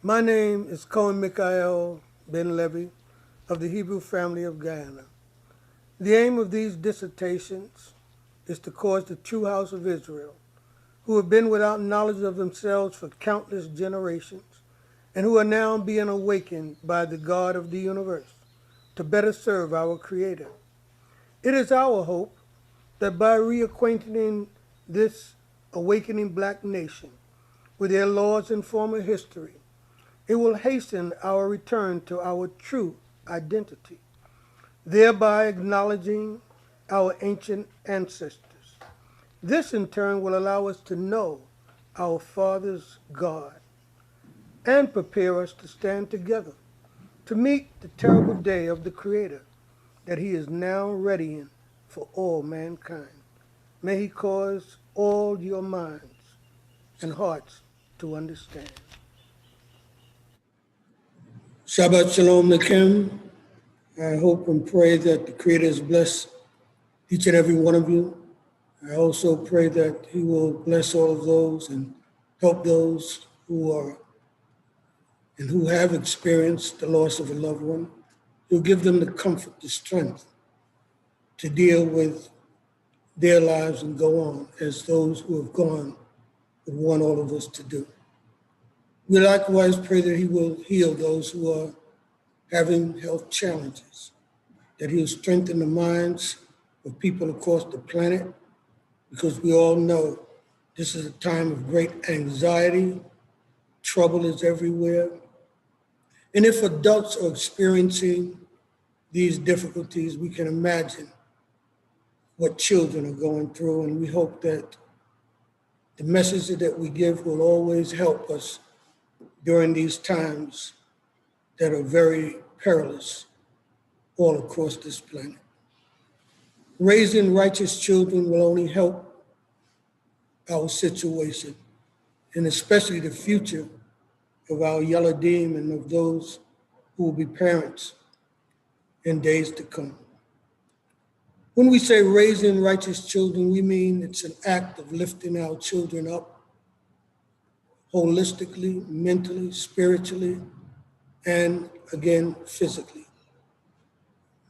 My name is Cohen Michael Ben Levi of the Hebrew family of Guyana. The aim of these dissertations is to cause the true house of Israel, who have been without knowledge of themselves for countless generations, and who are now being awakened by the God of the universe, to better serve our Creator. It is our hope that by reacquainting this awakening black nation with their laws and former history, it will hasten our return to our true identity, thereby acknowledging our ancient ancestors. This in turn will allow us to know our Father's God and prepare us to stand together to meet the terrible day of the Creator that He is now readying for all mankind. May He cause all your minds and hearts to understand. Shabbat Shalom Lakim. I hope and pray that the Creator has blessed each and every one of you. I also pray that He will bless all of those and help those who are and who have experienced the loss of a loved one. He'll give them the comfort, the strength to deal with their lives and go on as those who have gone would want all of us to do. We likewise pray that He will heal those who are having health challenges, that He'll strengthen the minds of people across the planet, because we all know this is a time of great anxiety, trouble is everywhere. And if adults are experiencing these difficulties, we can imagine what children are going through, and we hope that the message that we give will always help us during these times that are very perilous all across this planet. Raising righteous children will only help our situation, and especially the future of our Yaladim and of those who will be parents in days to come. When we say raising righteous children, we mean it's an act of lifting our children up holistically, mentally, spiritually, and again, physically.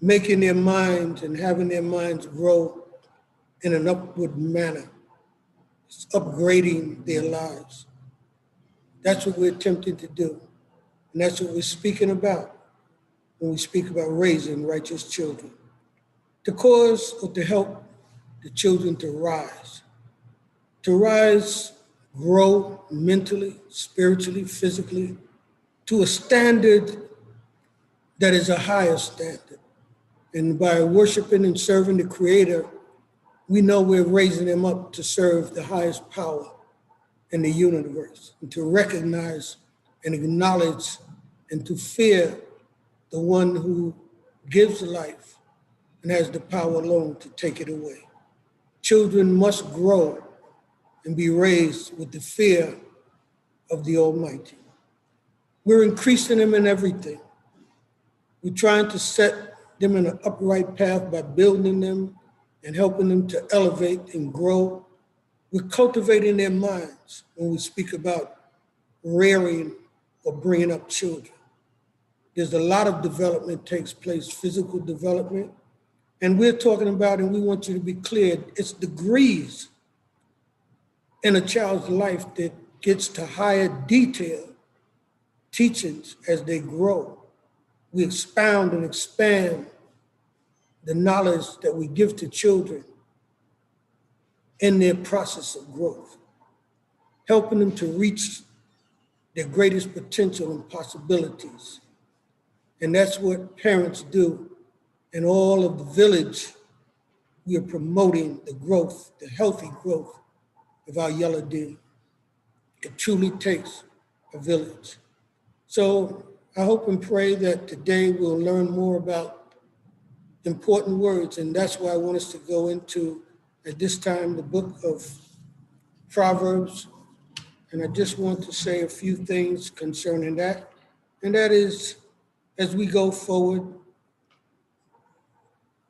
Making their minds and having their minds grow in an upward manner. It's upgrading their lives. That's what we're attempting to do. And that's what we're speaking about when we speak about raising righteous children. To cause or to help the children to rise, grow mentally, spiritually, physically, to a standard that is a higher standard. And by worshiping and serving the Creator, we know we're raising them up to serve the highest power in the universe, and to recognize and acknowledge and to fear the one who gives life and has the power alone to take it away. Children must grow and be raised with the fear of the Almighty. We're increasing them in everything. We're trying to set them in an upright path by building them and helping them to elevate and grow. We're cultivating their minds when we speak about rearing or bringing up children. There's a lot of development takes place, physical development, and we're talking about, and we want you to be clear, it's degrees in a child's life that gets to higher detail teachings as they grow. We expound and expand the knowledge that we give to children in their process of growth, helping them to reach their greatest potential and possibilities. And that's what parents do. In all of the village, we are promoting the growth, the healthy growth of our Yaladim. It truly takes a village. So I hope and pray that today we'll learn more about important words, and that's why I want us to go into, at this time, the book of Proverbs. And I just want to say a few things concerning that. And that is, as we go forward,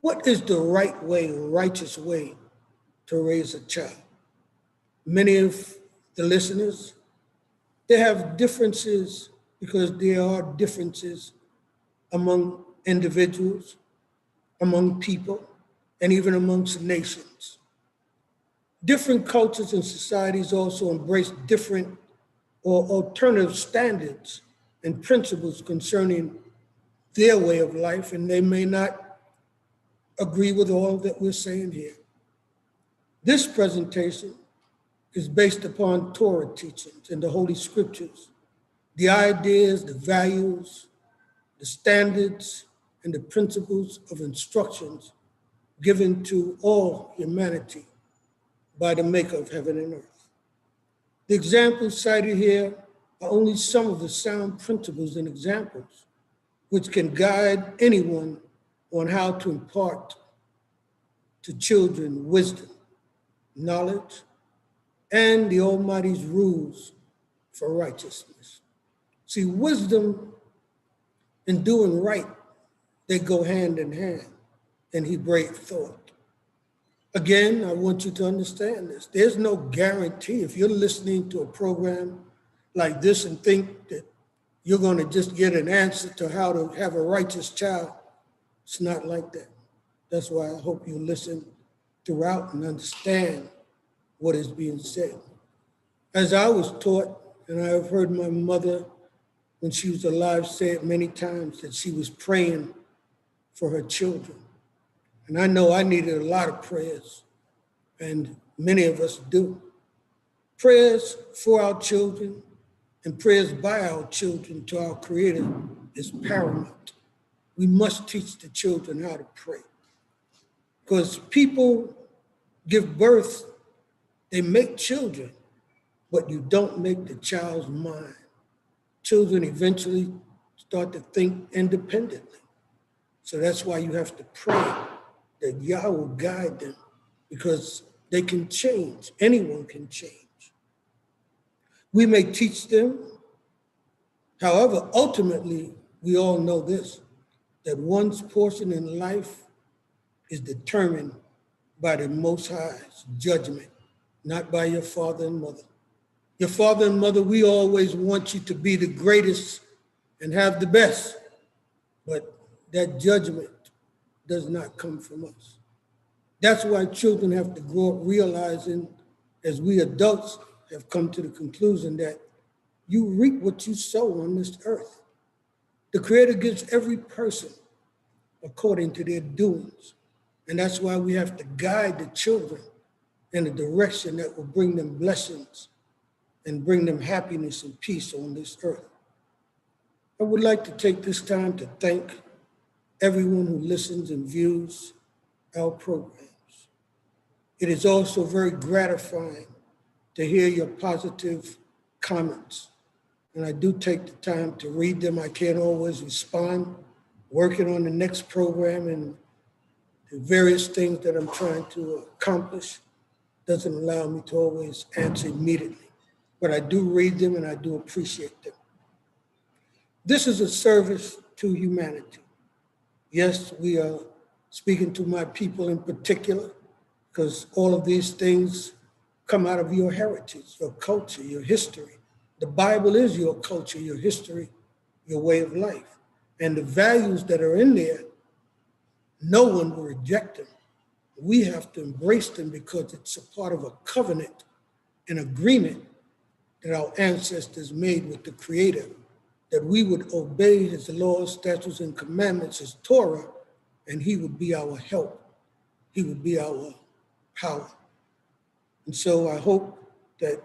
what is the right way, righteous way to raise a child? Many of the listeners, they have differences because there are differences among individuals, among people, and even amongst nations. Different cultures and societies also embrace different or alternative standards and principles concerning their way of life, and they may not agree with all that we're saying here. This presentation is based upon Torah teachings and the Holy Scriptures, the ideas, the values, the standards, and the principles of instructions given to all humanity by the maker of heaven and earth. The examples cited here are only some of the sound principles and examples which can guide anyone on how to impart to children wisdom, knowledge, and the Almighty's rules for righteousness. See, wisdom and doing right, they go hand in hand in Hebraic thought. Again, I want you to understand this. There's no guarantee if you're listening to a program like this and think that you're going to just get an answer to how to have a righteous child. It's not like that. That's why I hope you listen throughout and understand what is being said. As I was taught, and I have heard my mother, when she was alive, say it many times, that she was praying for her children. And I know I needed a lot of prayers, and many of us do. Prayers for our children and prayers by our children to our Creator is paramount. We must teach the children how to pray. Because people give birth, they make children, but you don't make the child's mind. Children eventually start to think independently. So that's why you have to pray that Yah will guide them, because they can change. Anyone can change. We may teach them. However, ultimately, we all know this, that one's portion in life is determined by the Most High's judgment, not by your father and mother. Your father and mother, we always want you to be the greatest and have the best, but that judgment does not come from us. That's why children have to grow up realizing, as we adults have come to the conclusion, that you reap what you sow on this earth. The Creator gives every person according to their doings. And that's why we have to guide the children in a direction that will bring them blessings and bring them happiness and peace on this earth. I would like to take this time to thank everyone who listens and views our programs. It is also very gratifying to hear your positive comments. And I do take the time to read them. I can't always respond, working on the next program and the various things that I'm trying to accomplish doesn't allow me to always answer immediately. But I do read them and I do appreciate them. This is a service to humanity. Yes, we are speaking to my people in particular, because all of these things come out of your heritage, your culture, your history. The Bible is your culture, your history, your way of life. And the values that are in there, no one will reject them. We have to embrace them because it's a part of a covenant, an agreement that our ancestors made with the Creator, that we would obey His laws, statutes, and commandments, His Torah, and He would be our help. He would be our power. And so I hope that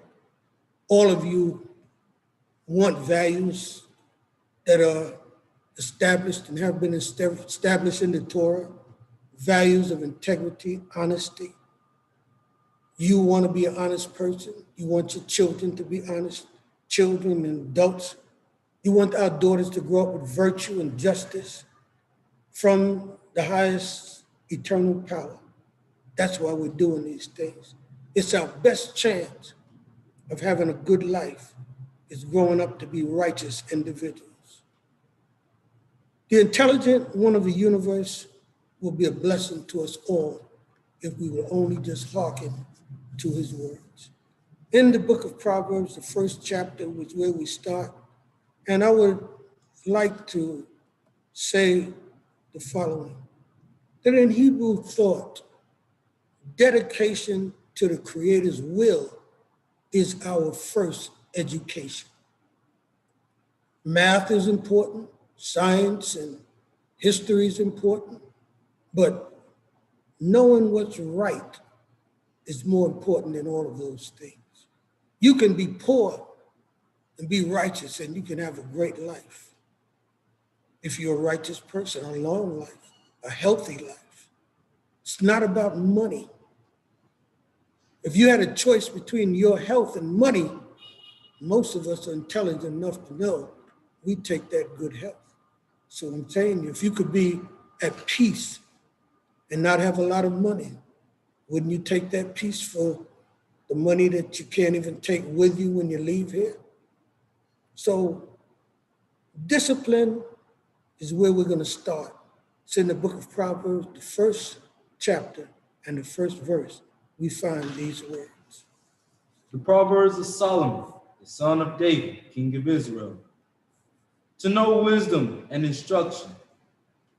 all of you want values that are established and have been established in the Torah, values of integrity, honesty. You want to be an honest person. You want your children to be honest, children and adults. You want our daughters to grow up with virtue and justice from the highest eternal power. That's why we're doing these things. It's our best chance of having a good life, is growing up to be righteous individuals. The intelligent one of the universe will be a blessing to us all if we will only just hearken to His words. In the book of Proverbs, the first chapter was where we start, and I would like to say the following, that in Hebrew thought, dedication to the Creator's will is our first education. Math is important, science and History is important, but knowing what's right is more important than all of those things. You can be poor and be righteous, and you can have a great life. If you're a righteous person, a long life, a healthy life. It's not about money. If you had a choice between your health and money, most of us are intelligent enough to know we take that good health. So I'm saying, if you could be at peace and not have a lot of money, wouldn't you take that peace for the money that you can't even take with you when you leave here? So discipline is where we're going to start. It's in the book of Proverbs, the first chapter and the first verse. We find these words. The Proverbs of Solomon, the son of David, king of Israel. To know wisdom and instruction,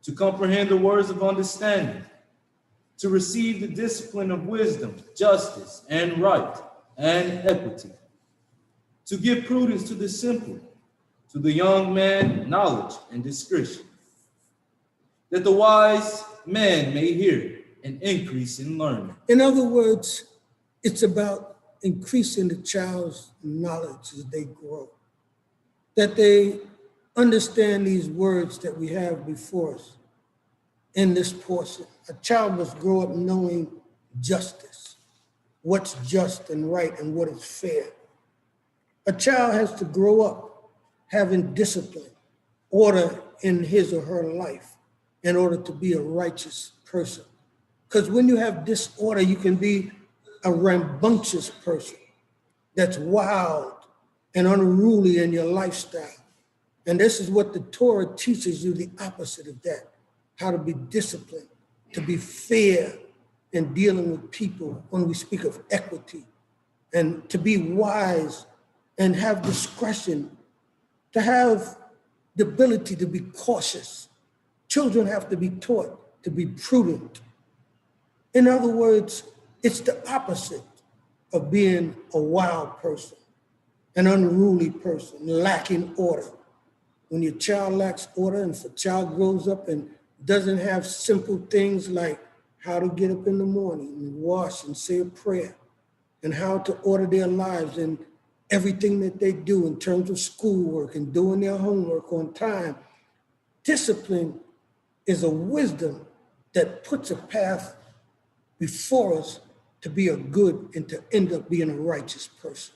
to comprehend the words of understanding, to receive the discipline of wisdom, justice, and right, and equity, to give prudence to the simple, to the young man knowledge and discretion, that the wise man may hear and increase in learning. In other words, it's about increasing the child's knowledge as they grow, that they understand these words that we have before us in this portion. A child must grow up knowing justice, what's just and right and what is fair. A child has to grow up having discipline, order in his or her life in order to be a righteous person. Because when you have disorder, you can be a rambunctious person that's wild and unruly in your lifestyle. And this is what the Torah teaches you, the opposite of that, how to be disciplined, to be fair in dealing with people when we speak of equity, and to be wise and have discretion, to have the ability to be cautious. Children have to be taught to be prudent. In other words, it's the opposite of being a wild person, an unruly person, lacking order. When your child lacks order, and if a child grows up and doesn't have simple things like how to get up in the morning and wash and say a prayer, and how to order their lives and everything that they do in terms of schoolwork and doing their homework on time, discipline is a wisdom that puts a path before us to be a good and to end up being a righteous person.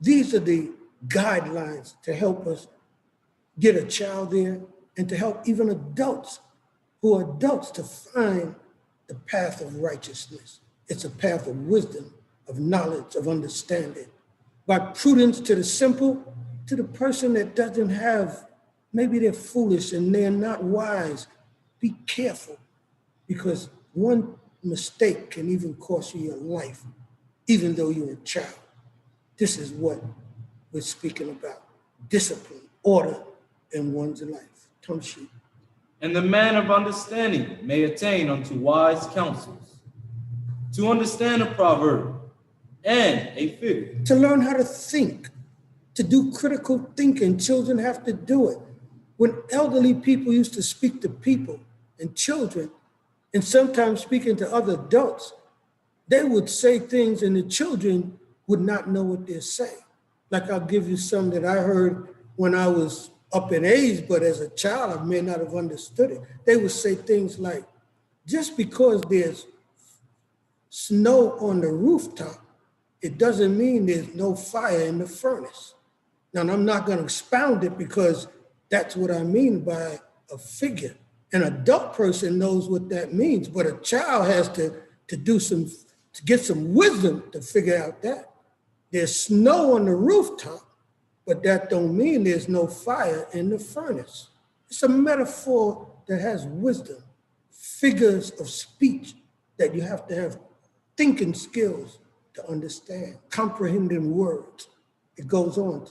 These are the guidelines to help us get a child there and to help even adults who are adults to find the path of righteousness. It's a path of wisdom, of knowledge, of understanding. By prudence to the simple, to the person that doesn't have, maybe they're foolish and they're not wise. Be careful, because one mistake can even cost you your life, even though you're a child. This is what we're speaking about: discipline, order in one's life. Tonshi. And the man of understanding may attain unto wise counsels, to understand a proverb and a figure. To learn how to think, to do critical thinking, children have to do it. When elderly people used to speak to people and children, and sometimes speaking to other adults, they would say things and the children would not know what they're saying. Like, I'll give you some that I heard when I was up in age, but as a child, I may not have understood it. They would say things like, just because there's snow on the rooftop, it doesn't mean there's no fire in the furnace. Now, I'm not going to expound it because that's what I mean by a figure. An adult person knows what that means, but a child has to get some wisdom to figure out that. There's snow on the rooftop, but that don't mean there's no fire in the furnace. It's a metaphor that has wisdom, figures of speech that you have to have thinking skills to understand, comprehending words. It goes on.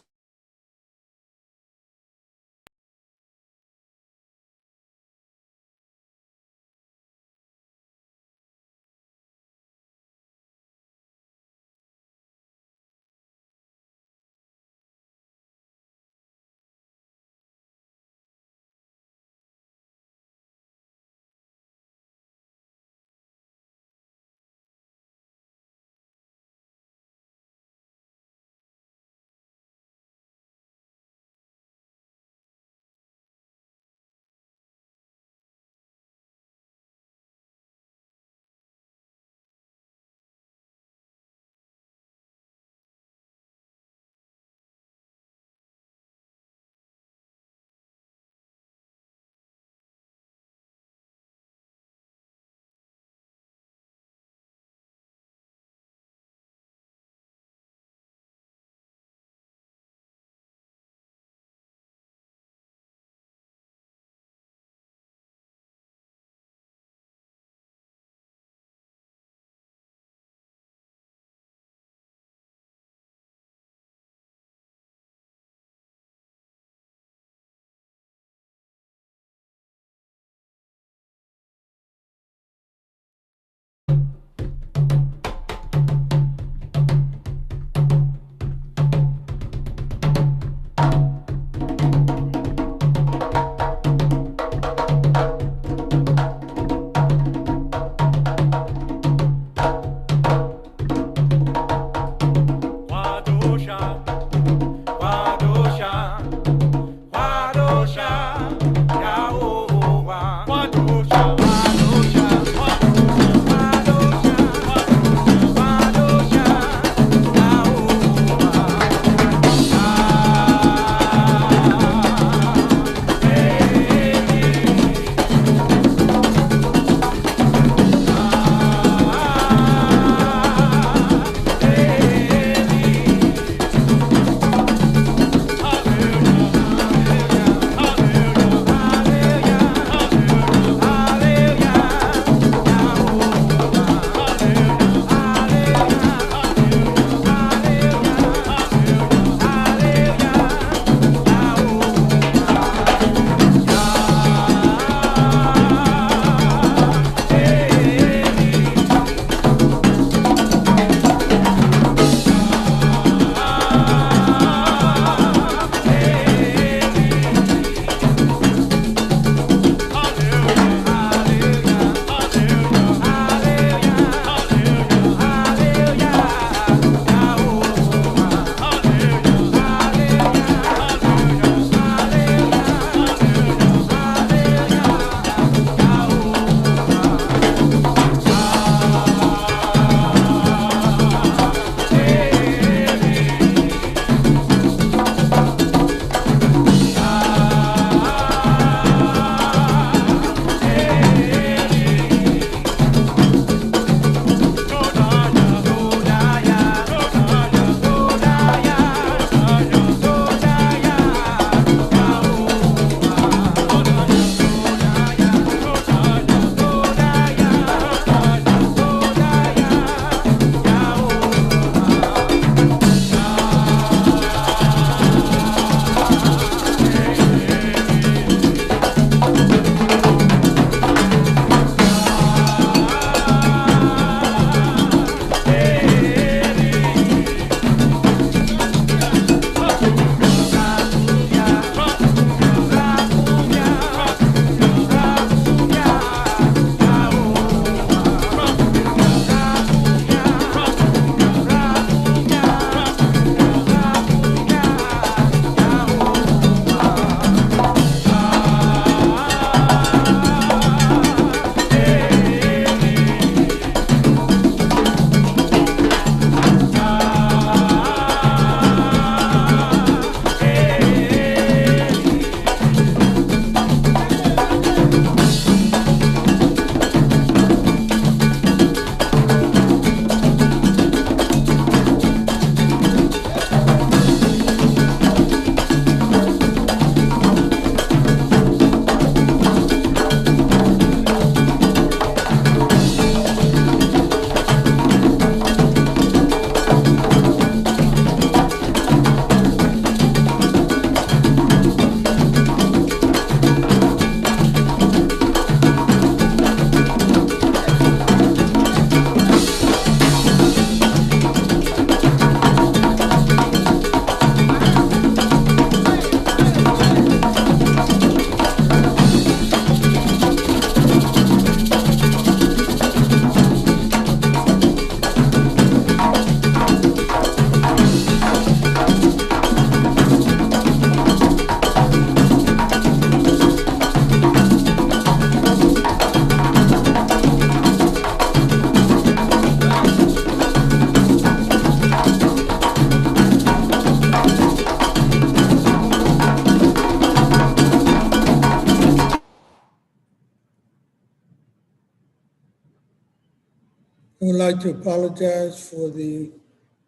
I would like to apologize for the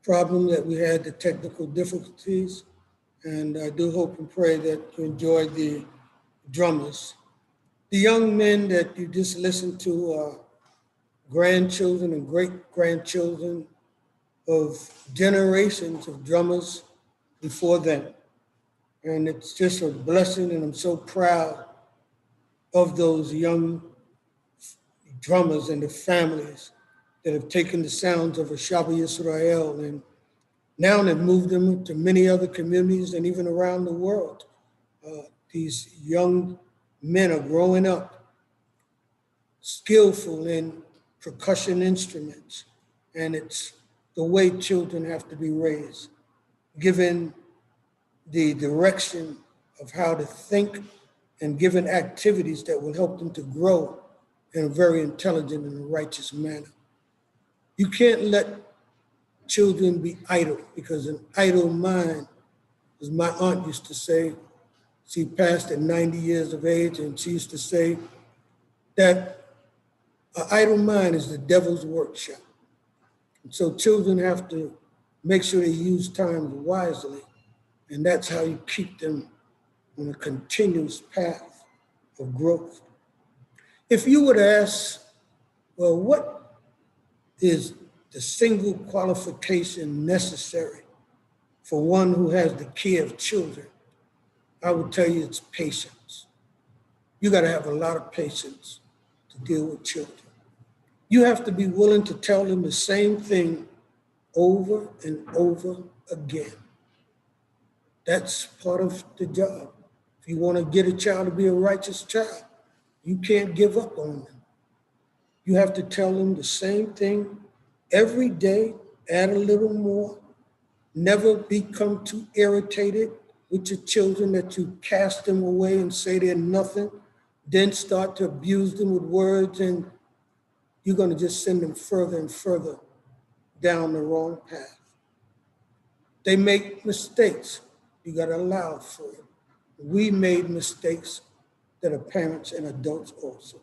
problem that we had, the technical difficulties, and I do hope and pray that you enjoyed the drummers. The young men that you just listened to are grandchildren and great-grandchildren of generations of drummers before them. And it's just a blessing, and I'm so proud of those young drummers and the families that have taken the sounds of Shabbat Yisrael and now they've moved them to many other communities and even around the world. These young men are growing up skillful in percussion instruments, and it's the way children have to be raised, given the direction of how to think and given activities that will help them to grow in a very intelligent and righteous manner. You can't let children be idle, because an idle mind, as my aunt used to say, she passed at 90 years of age, and she used to say that an idle mind is the devil's workshop. And so children have to make sure they use time wisely, and that's how you keep them on a continuous path of growth. If you would ask, well, what is the single qualification necessary for one who has the care of children, I would tell you it's patience. You got to have a lot of patience to deal with children. You have to be willing to tell them the same thing over and over again. That's part of the job. If you want to get a child to be a righteous child, you can't give up on them. You have to tell them the same thing every day, add a little more. Never become too irritated with your children that you cast them away and say they're nothing, then start to abuse them with words, and you're going to just send them further and further down the wrong path. They make mistakes. You got to allow for it. We made mistakes that are parents and adults also.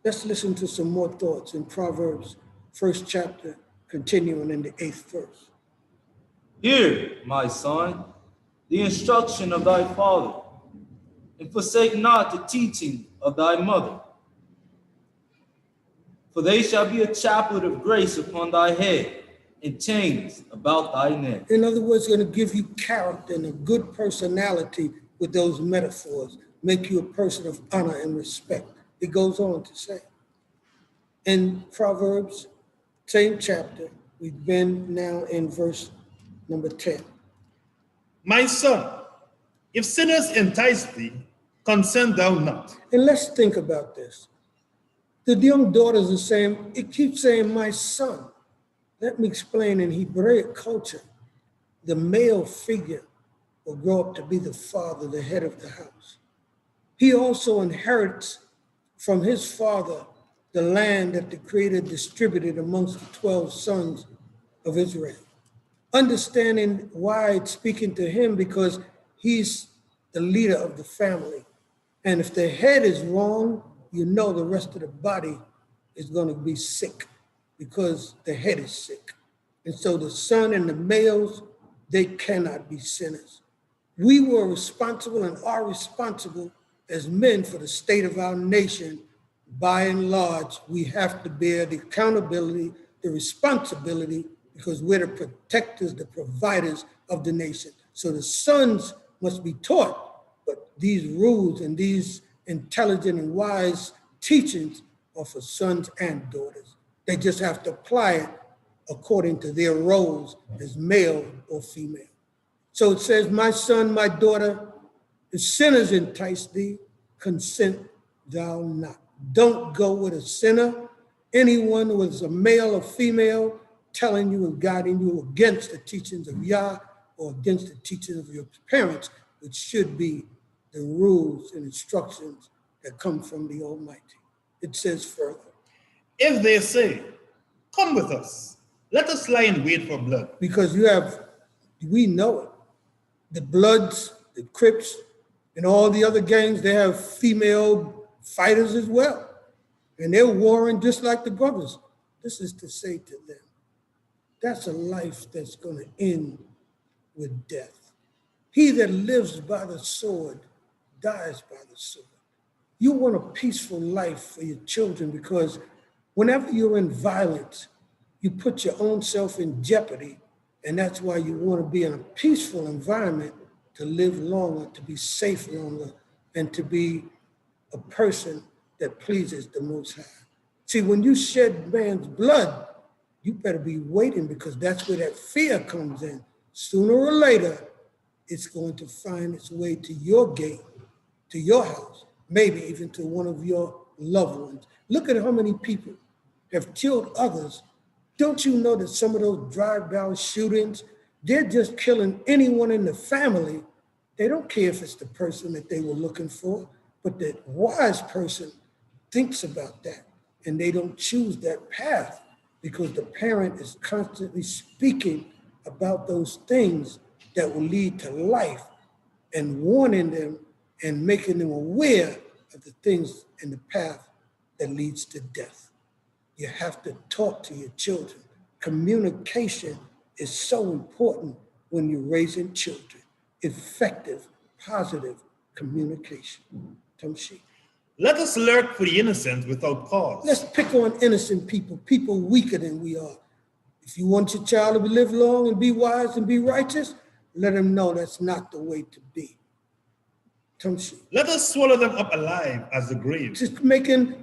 Let's listen to some more thoughts in Proverbs, 1st chapter, continuing in the 8th verse. Hear, my son, the instruction of thy father, and forsake not the teaching of thy mother. For they shall be a chaplet of grace upon thy head, and chains about thy neck. In other words, it's going to give you character and a good personality with those metaphors, make you a person of honor and respect. It goes on to say. In Proverbs, same chapter, we've been now in verse number 10. My son, if sinners entice thee, consent thou not. And let's think about this. The young daughters are saying, it keeps saying, my son. Let me explain, in Hebraic culture, the male figure will grow up to be the father, the head of the house. He also inherits from his father the land that the Creator distributed amongst the 12 sons of Israel. Understanding why it's speaking to him, because he's the leader of the family. And if the head is wrong, you know the rest of the body is going to be sick because the head is sick. And so the son and the males, they cannot be sinners. We were responsible and are responsible as men for the state of our nation. By and large, we have to bear the accountability, the responsibility, because we're the protectors, the providers of the nation. So the sons must be taught, but these rules and these intelligent and wise teachings are for sons and daughters. They just have to apply it according to their roles as male or female. So it says, my son, my daughter, if sinners entice thee, consent thou not. Don't go with a sinner, anyone who is a male or female, telling you and guiding you against the teachings of Yah or against the teachings of your parents, which should be the rules and instructions that come from the Almighty. It says further. If they say, come with us, let us lie in wait for blood. Because we know it. The Bloods, the Crips, and all the other gangs, they have female fighters as well. And they're warring just like the brothers. This is to say to them, that's a life that's going to end with death. He that lives by the sword dies by the sword. You want a peaceful life for your children because whenever you're in violence, you put your own self in jeopardy, and that's why you want to be in a peaceful environment to live longer, to be safe longer, and to be a person that pleases the Most High. See, when you shed man's blood, you better be waiting because that's where that fear comes in. Sooner or later, it's going to find its way to your gate, to your house, maybe even to one of your loved ones. Look at how many people have killed others. Don't you know that some of those drive-by shootings, they're just killing anyone in the family. They don't care if it's the person that they were looking for, but the wise person thinks about that and they don't choose that path because the parent is constantly speaking about those things that will lead to life and warning them and making them aware of the things in the path that leads to death. You have to talk to your children. Communication is so important when you're raising children. Effective, positive communication. Tamshi. Let us lurk for the innocent without cause. Let's pick on innocent people, people weaker than we are. If you want your child to live long and be wise and be righteous, let them know that's not the way to be. Tamshi. Let us swallow them up alive as the grave. Just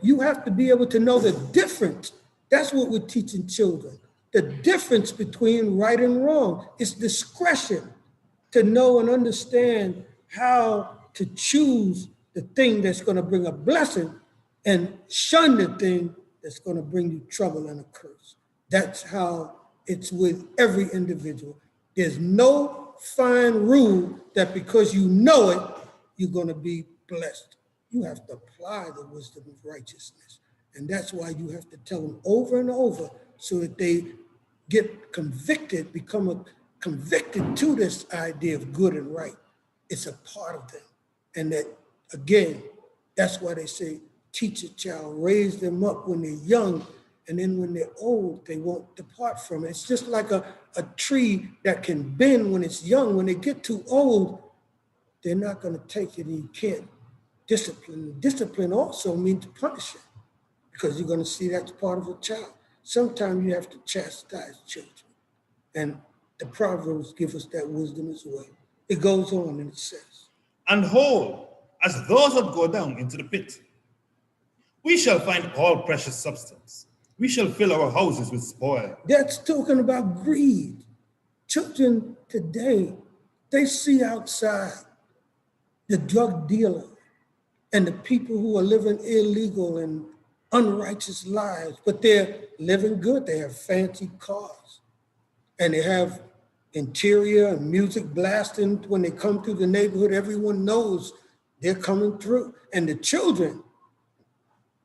you have to be able to know the difference. That's what we're teaching children. The difference between right and wrong is discretion to know and understand how to choose the thing that's going to bring a blessing and shun the thing that's going to bring you trouble and a curse. That's how it's with every individual. There's no fine rule that because you know it, you're going to be blessed. You have to apply the wisdom of righteousness. And that's why you have to tell them over and over so that they get convicted, become convicted to this idea of good and right. It's a part of them. And that, again, that's why they say, teach a child, raise them up when they're young, and then when they're old, they won't depart from it. It's just like a tree that can bend when it's young. When they get too old, they're not going to take it, and you can't discipline. Discipline also means punishing, because you're going to see that's part of a child. Sometimes you have to chastise children. And the Proverbs give us that wisdom as well. It goes on and it says, And whole as those that go down into the pit. We shall find all precious substance. We shall fill our houses with spoil. That's talking about greed. Children today, they see outside the drug dealer and the people who are living illegal and unrighteous lives, but they're living good. They have fancy cars and they have interior and music blasting. When they come through the neighborhood, everyone knows they're coming through. And the children,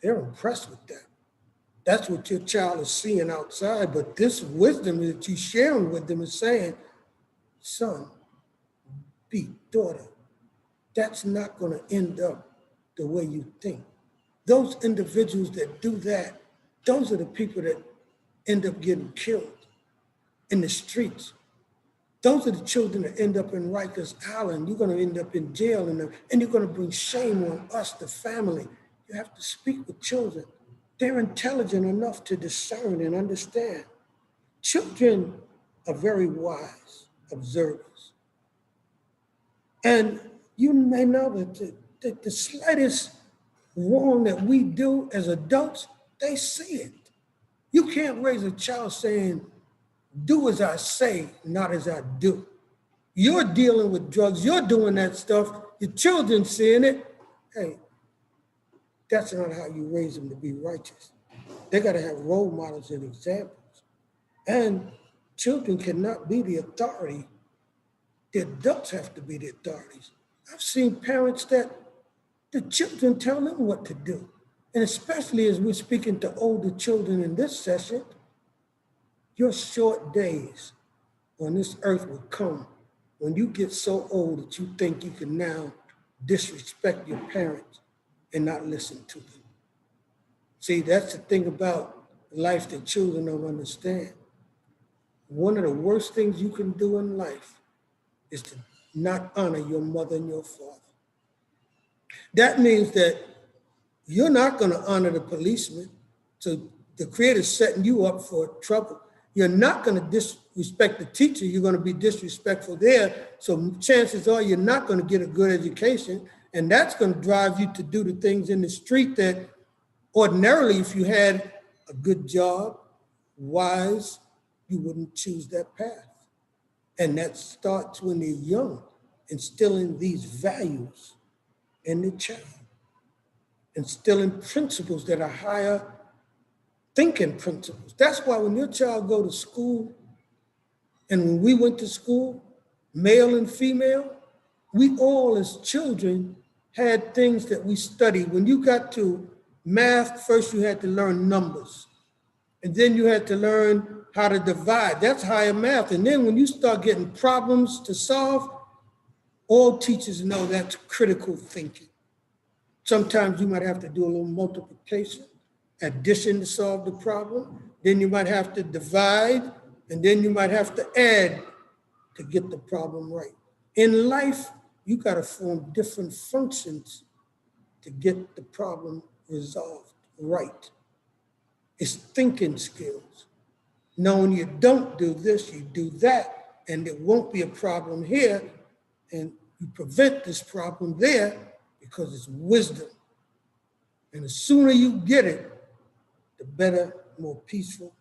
they're impressed with that. That's what your child is seeing outside. But this wisdom that you're sharing with them is saying, son, daughter, that's not going to end up the way you think. Those individuals that do that, those are the people that end up getting killed in the streets. Those are the children that end up in Rikers Island. You're going to end up in jail, and you're going to bring shame on us, the family. You have to speak with children. They're intelligent enough to discern and understand. Children are very wise observers. And you may know that the slightest wrong that we do as adults, they see it. You can't raise a child saying, do as I say, not as I do. You're dealing with drugs, you're doing that stuff, your children seeing it. Hey, that's not how you raise them to be righteous. They got to have role models and examples. And children cannot be the authority. The adults have to be the authorities. I've seen parents that the children tell them what to do. And especially as we're speaking to older children in this session, your short days on this earth will come when you get so old that you think you can now disrespect your parents and not listen to them. See, that's the thing about life that children don't understand. One of the worst things you can do in life is to not honor your mother and your father. That means that you're not going to honor the policeman. So the Creator's setting you up for trouble. You're not going to disrespect the teacher. You're going to be disrespectful there. So chances are you're not going to get a good education. And that's going to drive you to do the things in the street that ordinarily, if you had a good job, wise, you wouldn't choose that path. And that starts when they're young, instilling these values in the child, instilling principles that are higher thinking principles. That's why when your child go to school, and when we went to school, male and female, we all as children had things that we studied. When you got to math, first you had to learn numbers. And then you had to learn how to divide. That's higher math. And then when you start getting problems to solve, all teachers know that's critical thinking. Sometimes you might have to do a little multiplication, addition to solve the problem. Then you might have to divide, and then you might have to add to get the problem right. In life, you got to form different functions to get the problem resolved right. It's thinking skills. Knowing you don't do this, you do that, and there won't be a problem here, and you prevent this problem there because it's wisdom. And the sooner you get it, the better, more peaceful,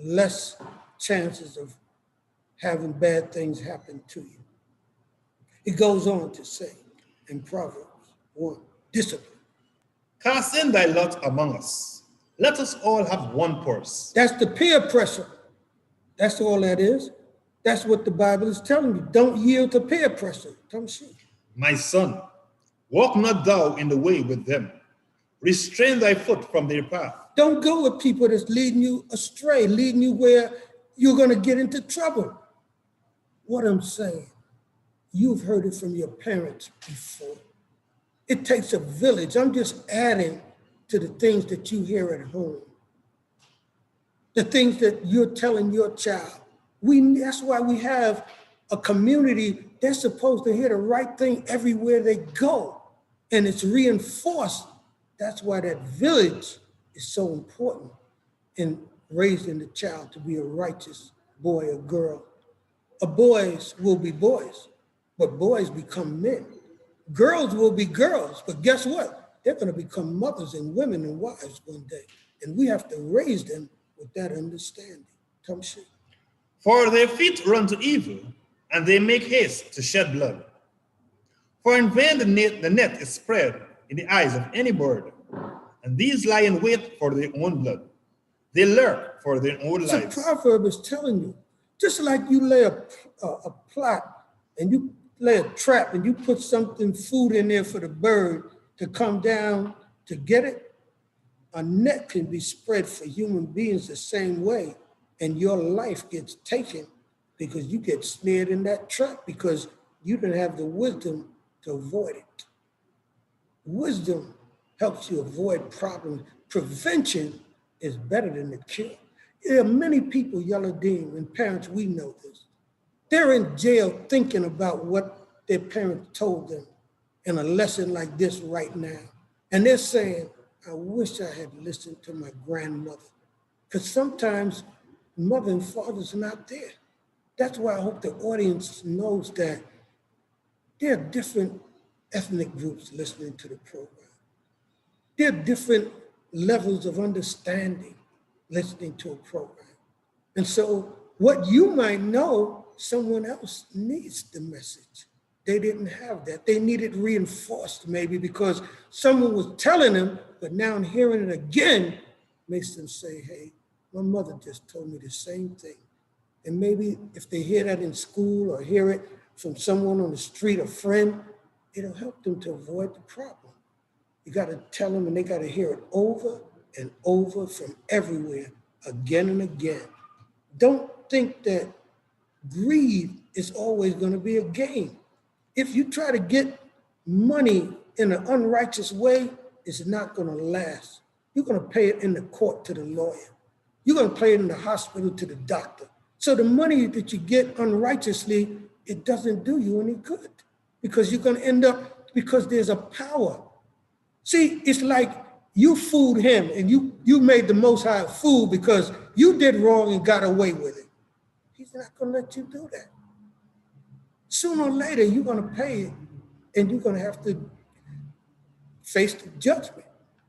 less chances of having bad things happen to you. It goes on to say in Proverbs 1, discipline. Cast in thy lot among us. Let us all have one purse. That's the peer pressure. That's all that is. That's what the Bible is telling you. Don't yield to peer pressure. Come see. My son, walk not thou in the way with them. Restrain thy foot from their path. Don't go with people that's leading you astray, leading you where you're going to get into trouble. What I'm saying, you've heard it from your parents before. It takes a village. I'm just adding to the things that you hear at home, the things that you're telling your child. That's why we have a community. They're supposed to hear the right thing everywhere they go, and it's reinforced. That's why that village is so important in raising the child to be a righteous boy or girl. Boys will be boys, but boys become men. Girls will be girls, but guess what? They're going to become mothers and women and wives one day. And we have to raise them with that understanding. Come see. For their feet run to evil, and they make haste to shed blood. For in vain the net is spread in the eyes of any bird, and these lie in wait for their own blood. They lurk for their own lives. The proverb is telling you, just like you lay a plot and you lay a trap and you put something, food in there for the bird to come down to get it, a net can be spread for human beings the same way, and your life gets taken because you get snared in that trap because you didn't have the wisdom to avoid it. Wisdom helps you avoid problems. Prevention is better than the cure. There are many people, Yellow Dean, and parents, we know this. They're in jail thinking about what their parents told them in a lesson like this right now. And they're saying, I wish I had listened to my grandmother. Because sometimes mother and father's not there. That's why I hope the audience knows that there are different ethnic groups listening to the program. There are different levels of understanding listening to a program. And so what you might know, someone else needs the message. They didn't have that. They needed reinforced maybe because someone was telling them, but now hearing it again makes them say, hey, my mother just told me the same thing. And maybe if they hear that in school or hear it from someone on the street, a friend, it'll help them to avoid the problem. You got to tell them, and they got to hear it over and over from everywhere, again and again. Don't think that greed is always going to be a game. If you try to get money in an unrighteous way, it's not going to last. You're going to pay it in the court to the lawyer. You're going to pay it in the hospital to the doctor. So the money that you get unrighteously, it doesn't do you any good because you're going to end up, because there's a power. See, it's like you fooled him and you made the Most High fool because you did wrong and got away with it. He's not going to let you do that. Sooner or later, you're going to pay it and you're going to have to face the judgment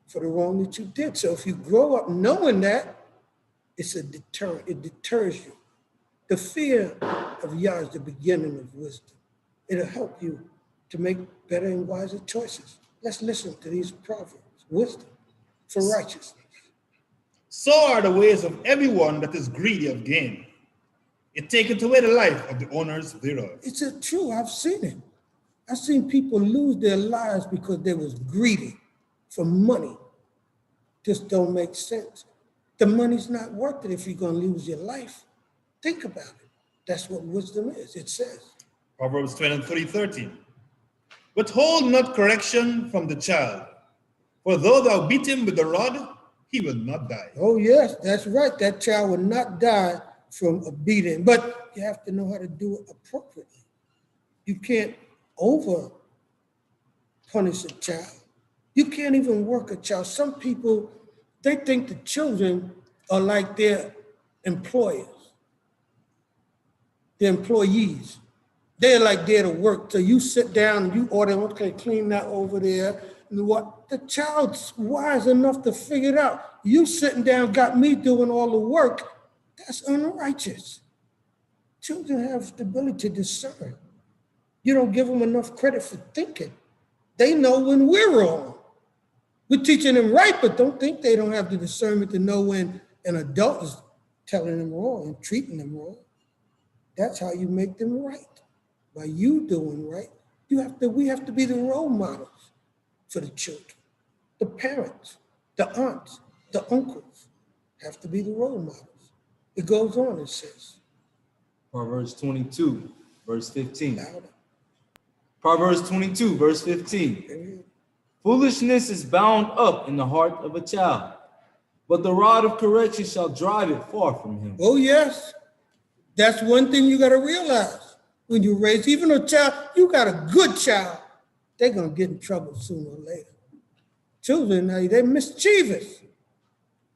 for the wrong that you did. So if you grow up knowing that, it's a deterrent. It deters you. The fear of Yah is the beginning of wisdom. It'll help you to make better and wiser choices. Let's listen to these proverbs. Wisdom for righteousness. So are the ways of everyone that is greedy of gain. It taketh away the life of the owners thereof. It's true. I've seen it. I've seen people lose their lives because they was greedy for money. Just don't make sense. The money's not worth it if you're going to lose your life. Think about it. That's what wisdom is. It says. Proverbs 23:13. Withhold not correction from the child, for though thou beat him with the rod, he will not die. Oh, yes, that's right. That child will not die from a beating, but you have to know how to do it appropriately. You can't over punish a child. You can't even work a child. Some people, they think the children are like their employers, their employees. They're like there to work. So you sit down and you order, okay, clean that over there. And what the child's wise enough to figure it out. You sitting down got me doing all the work. That's unrighteous. Children have the ability to discern. You don't give them enough credit for thinking. They know when we're wrong. We're teaching them right, but don't think they don't have the discernment to know when an adult is telling them wrong and treating them wrong. That's how you make them right. By you doing right, we have to be the role models for the children. The parents, the aunts, the uncles have to be the role models. It goes on, it says. Proverbs 22, verse 15. Louder. Proverbs 22, verse 15. Amen. Foolishness is bound up in the heart of a child, but the rod of correction shall drive it far from him. Oh, yes. That's one thing you got to realize. When you raise even a child, you got a good child, they're going to get in trouble sooner or later. Children, they're mischievous.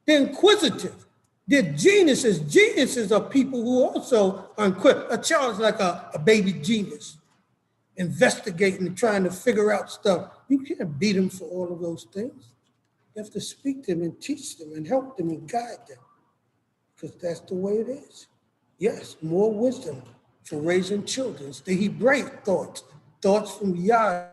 They're inquisitive. They're geniuses. Geniuses are people who also are inquisitive. A child is like a baby genius, investigating and trying to figure out stuff. You can't beat them for all of those things. You have to speak to them and teach them and help them and guide them, because that's the way it is. Yes, more wisdom for raising children. It's the Hebraic thoughts from Yah.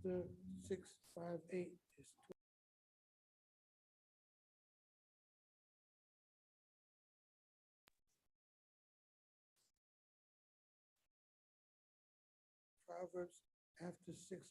after 6:58 is Proverbs after 6.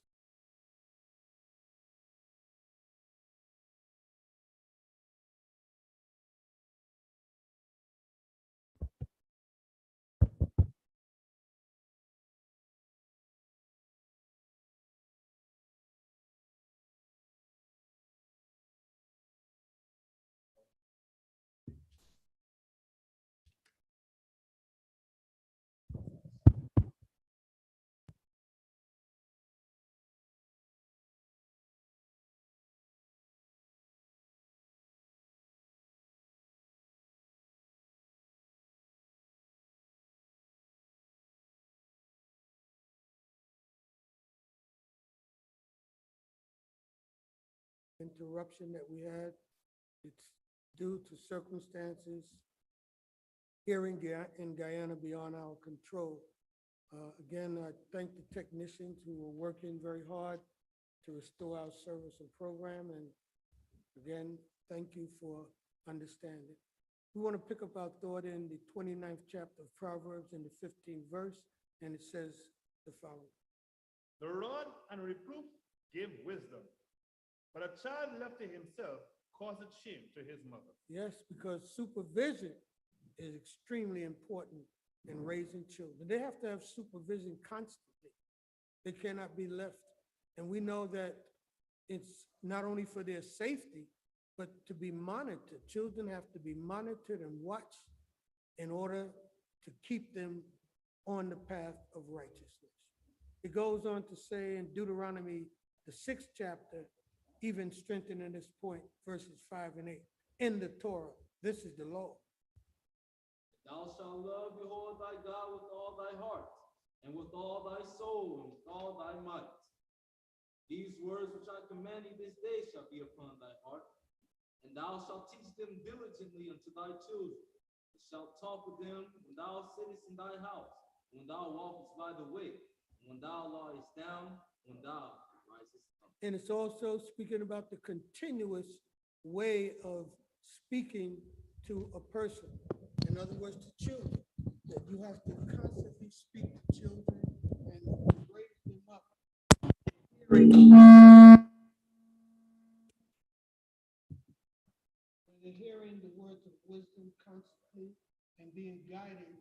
Interruption that we had, it's due to circumstances here in Guyana beyond our control. Again, I thank the technicians who were working very hard to restore our service and program. And again, thank you for understanding. We want to pick up our thought in the 29th chapter of Proverbs in the 15th verse, and it says the following. The rod and reproof give wisdom, but a child left to himself causeth shame to his mother. Yes, because supervision is extremely important in raising children. They have to have supervision constantly. They cannot be left. And we know that it's not only for their safety, but to be monitored. Children have to be monitored and watched in order to keep them on the path of righteousness. It goes on to say in Deuteronomy, the 6th chapter, even strengthening this point, verses 5 and 8. In the Torah, this is the law. Thou shalt love the Lord thy God with all thy heart, and with all thy soul, and with all thy might. These words which I command thee this day shall be upon thy heart, and thou shalt teach them diligently unto thy children, and shalt talk with them when thou sittest in thy house, when thou walkest by the way, when thou liest down, when thou risest up. And it's also speaking about the continuous way of speaking to a person. In other words, to children, that you have to constantly speak to children and raise them up. When they're hearing the words of wisdom constantly and being guided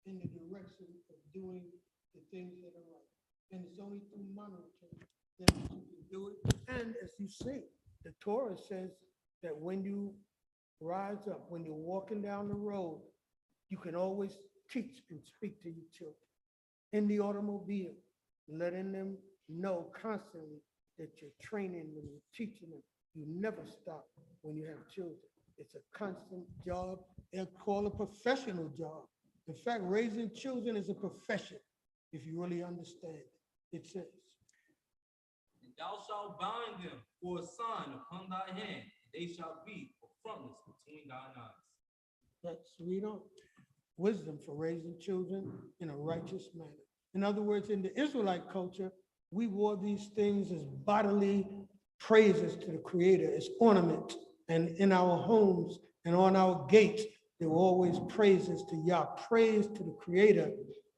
in the direction of doing the things that are right. And it's only through monitoring that you can do it. And as you say, the Torah says that when you rise up, when you're walking down the road, you can always teach and speak to your children. In the automobile, letting them know constantly that you're training them, you're teaching them. You never stop when you have children. It's a constant job. They'll call it a professional job. In fact, raising children is a profession, if you really understand it. It says, And thou shalt bind them for a sign upon thy hand, and they shall be for frontlets between thine eyes. let's read on. Wisdom for raising children in a righteous manner. In other words, in the Israelite culture, we wore these things as bodily praises to the Creator, as ornaments. And in our homes and on our gates, there were always praises to Yah. Praise to the Creator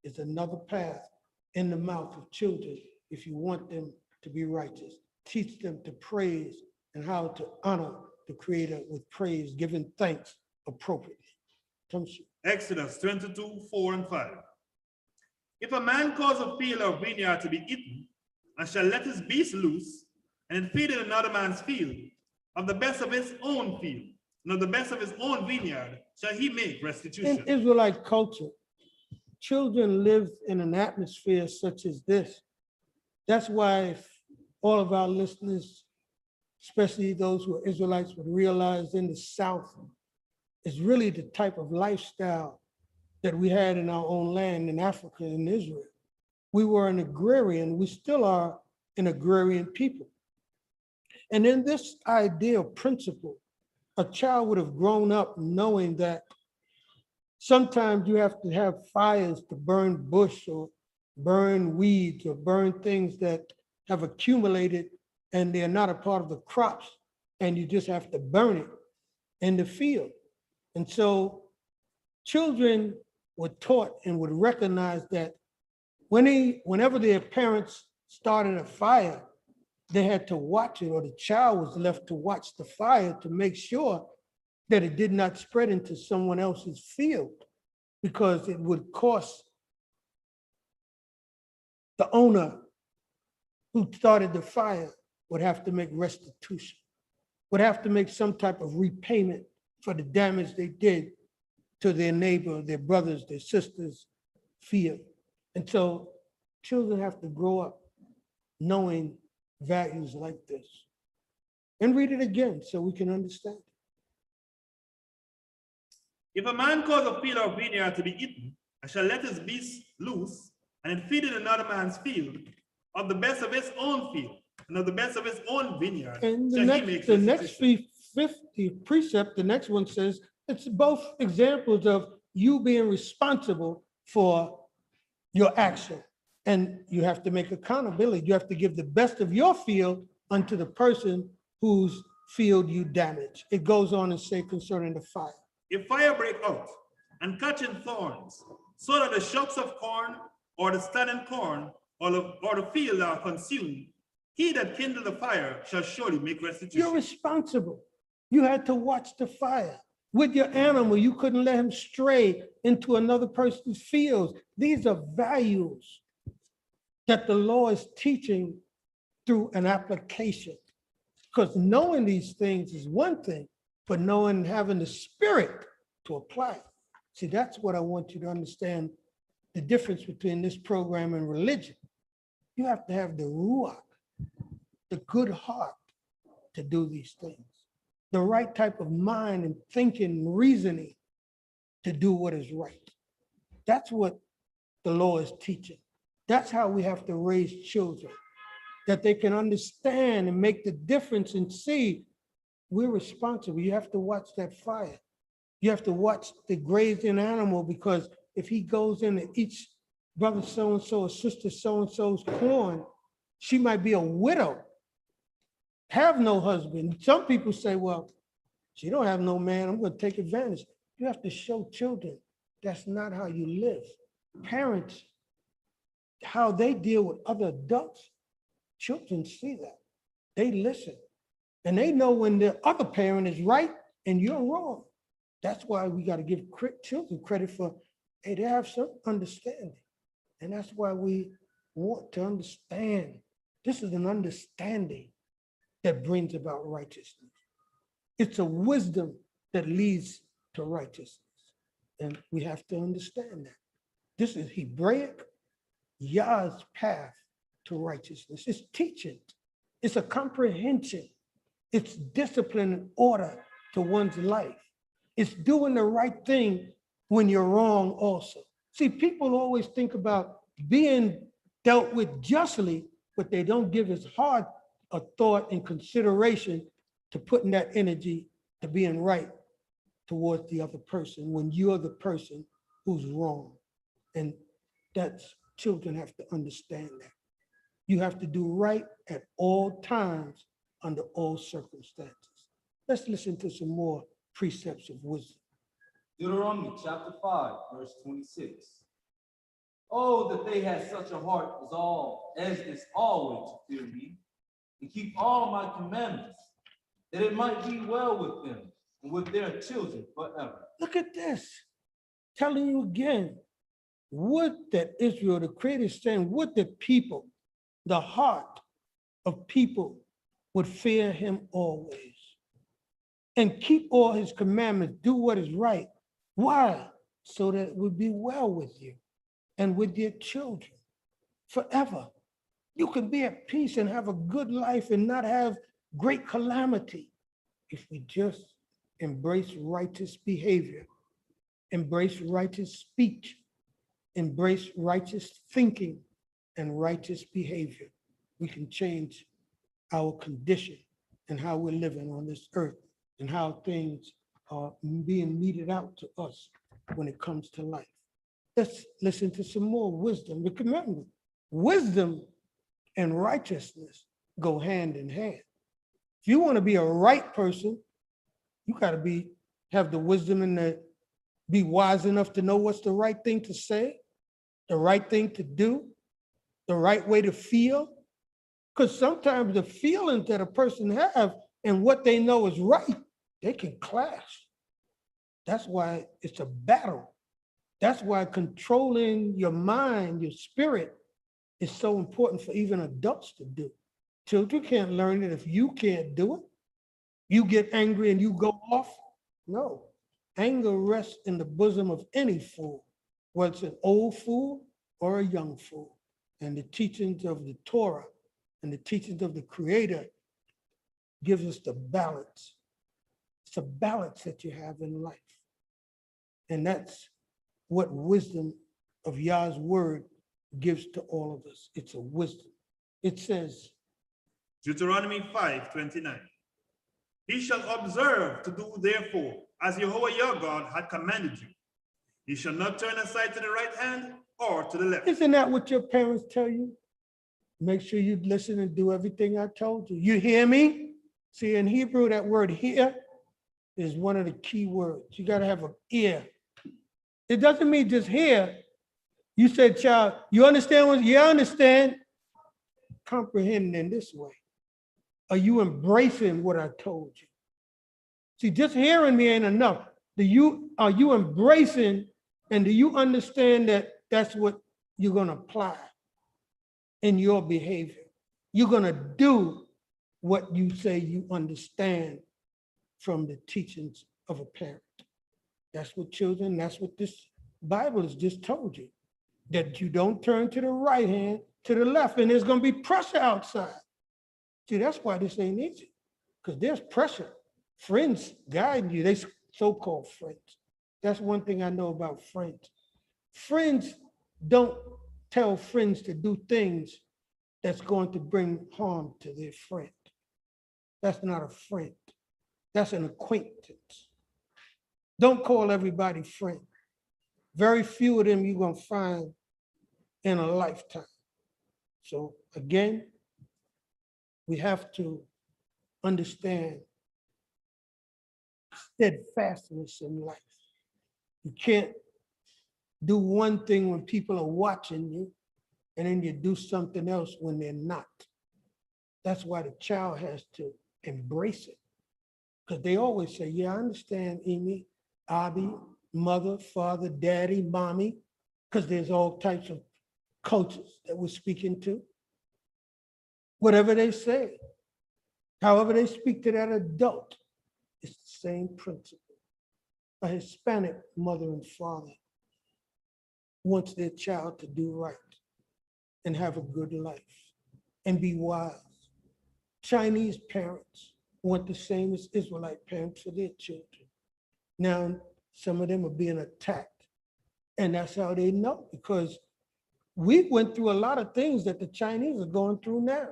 is another path in the mouth of children if you want them to be righteous. Teach them to praise and how to honor the Creator with praise, giving thanks appropriately. Exodus 22, 4 and 5. If a man cause a field or vineyard to be eaten, and shall let his beast loose, and feed in another man's field, of the best of his own field, and of the best of his own vineyard, shall he make restitution. In Israelite culture, children live in an atmosphere such as this. That's why all of our listeners, especially those who are Israelites, would realize in the South is really the type of lifestyle that we had in our own land in Africa and Israel. We were an agrarian, we still are an agrarian people. And in this ideal principle, a child would have grown up knowing that sometimes you have to have fires to burn bush or burn weeds or burn things that have accumulated and they're not a part of the crops, and you just have to burn it in the field. And so children were taught and would recognize that whenever their parents started a fire, they had to watch it, or the child was left to watch the fire to make sure that it did not spread into someone else's field, because it would cost the owner who started the fire would have to make restitution, would have to make some type of repayment for the damage they did to their neighbor, their brothers, their sisters' field. And so children have to grow up knowing values like this. And read it again so we can understand it. If a man cause a field or vineyard to be eaten, and shall let his beast loose, and it feed in another man's field, of the best of his own field, and of the best of his own vineyard, And shall he make the next restitution. 50 precept, the next one says, it's both examples of you being responsible for your action. And you have to make accountability. You have to give the best of your field unto the person whose field you damage. It goes on and say concerning the fire. If fire break out and catch in thorns, so that the shocks of corn or the standing corn or the field are consumed, he that kindled the fire shall surely make restitution. You're responsible. You had to watch the fire. With your animal, you couldn't let him stray into another person's fields. These are values that the law is teaching through an application. Because knowing these things is one thing, but knowing and having the spirit to apply it. See, that's what I want you to understand, the difference between this program and religion. You have to have the ruach, the good heart to do these things, the right type of mind and thinking and reasoning to do what is right. That's what the law is teaching. That's how we have to raise children, that they can understand and make the difference and see we're responsible. You have to watch that fire. You have to watch the grazing animal, because if he goes in and eats brother so-and-so or sister so-and-so's corn, she might be a widow, have no husband. Some people say, well, she don't have no man, I'm going to take advantage. You have to show children that's not how you live. Parents, how they deal with other adults, children see that. They listen. And they know when the other parent is right and you're wrong. That's why we got to give children credit for, hey, they have some understanding. And that's why we want to understand. This is an understanding that brings about righteousness. It's a wisdom that leads to righteousness. And we have to understand that. This is Hebraic, Yah's path to righteousness. It's teaching. It's a comprehension. It's discipline and order to one's life. It's doing the right thing when you're wrong also. See, people always think about being dealt with justly, but they don't give as hard a thought and consideration to putting that energy to being right towards the other person when you're the person who's wrong. And that's, children have to understand that. You have to do right at all times under all circumstances. Let's listen to some more precepts of wisdom. Deuteronomy chapter 5, verse 26. Oh, that they had such a heart as this always to fear me, and keep all my commandments, that it might be well with them and with their children forever. Look at this. Telling you again, would that Israel, the Creator is saying, would that people, the heart of people would fear him always and keep all his commandments, do what is right. Why? So that it would be well with you and with your children forever. You can be at peace and have a good life and not have great calamity if we just embrace righteous behavior, embrace righteous speech, embrace righteous thinking and righteous behavior. We can change our condition and how we're living on this earth and how things are being meted out to us when it comes to life. Let's listen to some more wisdom. But remember, wisdom and righteousness go hand in hand. If you want to be a right person, you got to have the wisdom and be wise enough to know what's the right thing to say, the right thing to do, the right way to feel. Because sometimes the feelings that a person have and what they know is right, they can clash. That's why it's a battle. That's why controlling your mind, your spirit, is so important for even adults to do. Children can't learn it if you can't do it. You get angry and you go off. No. Anger rests in the bosom of any fool, whether it's an old fool or a young fool. And the teachings of the Torah and the teachings of the Creator gives us the balance. It's a balance that you have in life. And that's what wisdom of Yah's word gives to all of us. It's a wisdom. It says, Deuteronomy 5:29. He shall observe to do therefore as Jehovah your God had commanded you. He shall not turn aside to the right hand or to the left. isn't that what your parents tell you? Make sure you listen and do everything I told you. You hear me? See, in Hebrew, that word hear is one of the key words. You got to have an ear. It doesn't mean just hear. You said, child, you understand what? You understand. Comprehend in this way. Are you embracing what I told you? See, just hearing me ain't enough. Are you embracing and do you understand that that's what you're going to apply in your behavior? You're going to do what you say you understand from the teachings of a parent. That's what children, that's what this Bible has just told you, that you don't turn to the right hand, to the left, and there's going to be pressure outside. See, that's why this ain't easy, because there's pressure. Friends guiding you, they so-called friends. That's one thing I know about friends. Friends don't tell friends to do things that's going to bring harm to their friend. That's not a friend. That's an acquaintance. Don't call everybody friend. Very few of them you're going to find in a lifetime. So again, we have to understand steadfastness in life. You can't do one thing when people are watching you and then you do something else when they're not. That's why the child has to embrace it. Because they always say, yeah, I understand, Amy, Abby, mother, father, daddy, mommy, because there's all types of cultures that we're speaking to. Whatever they say, however they speak to that adult, it's the same principle. A Hispanic mother and father wants their child to do right and have a good life and be wise. Chinese parents want the same as Israelite parents for their children. Now, some of them are being attacked, and that's how they know, because we went through a lot of things that the Chinese are going through now.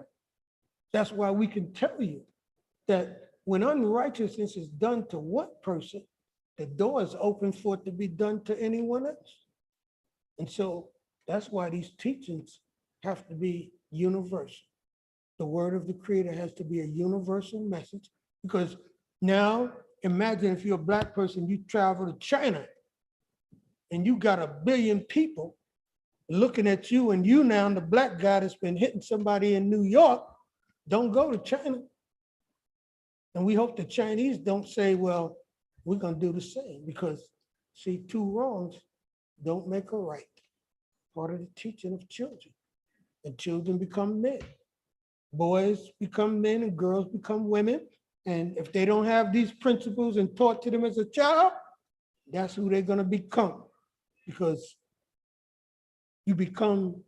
That's why we can tell you that when unrighteousness is done to one person, the door is open for it to be done to anyone else. And so that's why these teachings have to be universal. The word of the Creator has to be a universal message, because now imagine if you're a Black person, you travel to China and you got 1 billion people looking at you, and you now, the Black guy that's been hitting somebody in New York, don't go to China. And we hope the Chinese don't say, well, we're going to do the same, because see, 2 wrongs don't make a right. Part of the teaching of children. And children become men. Boys become men and girls become women. And if they don't have these principles and taught to them as a child, that's who they're going to become. Because you become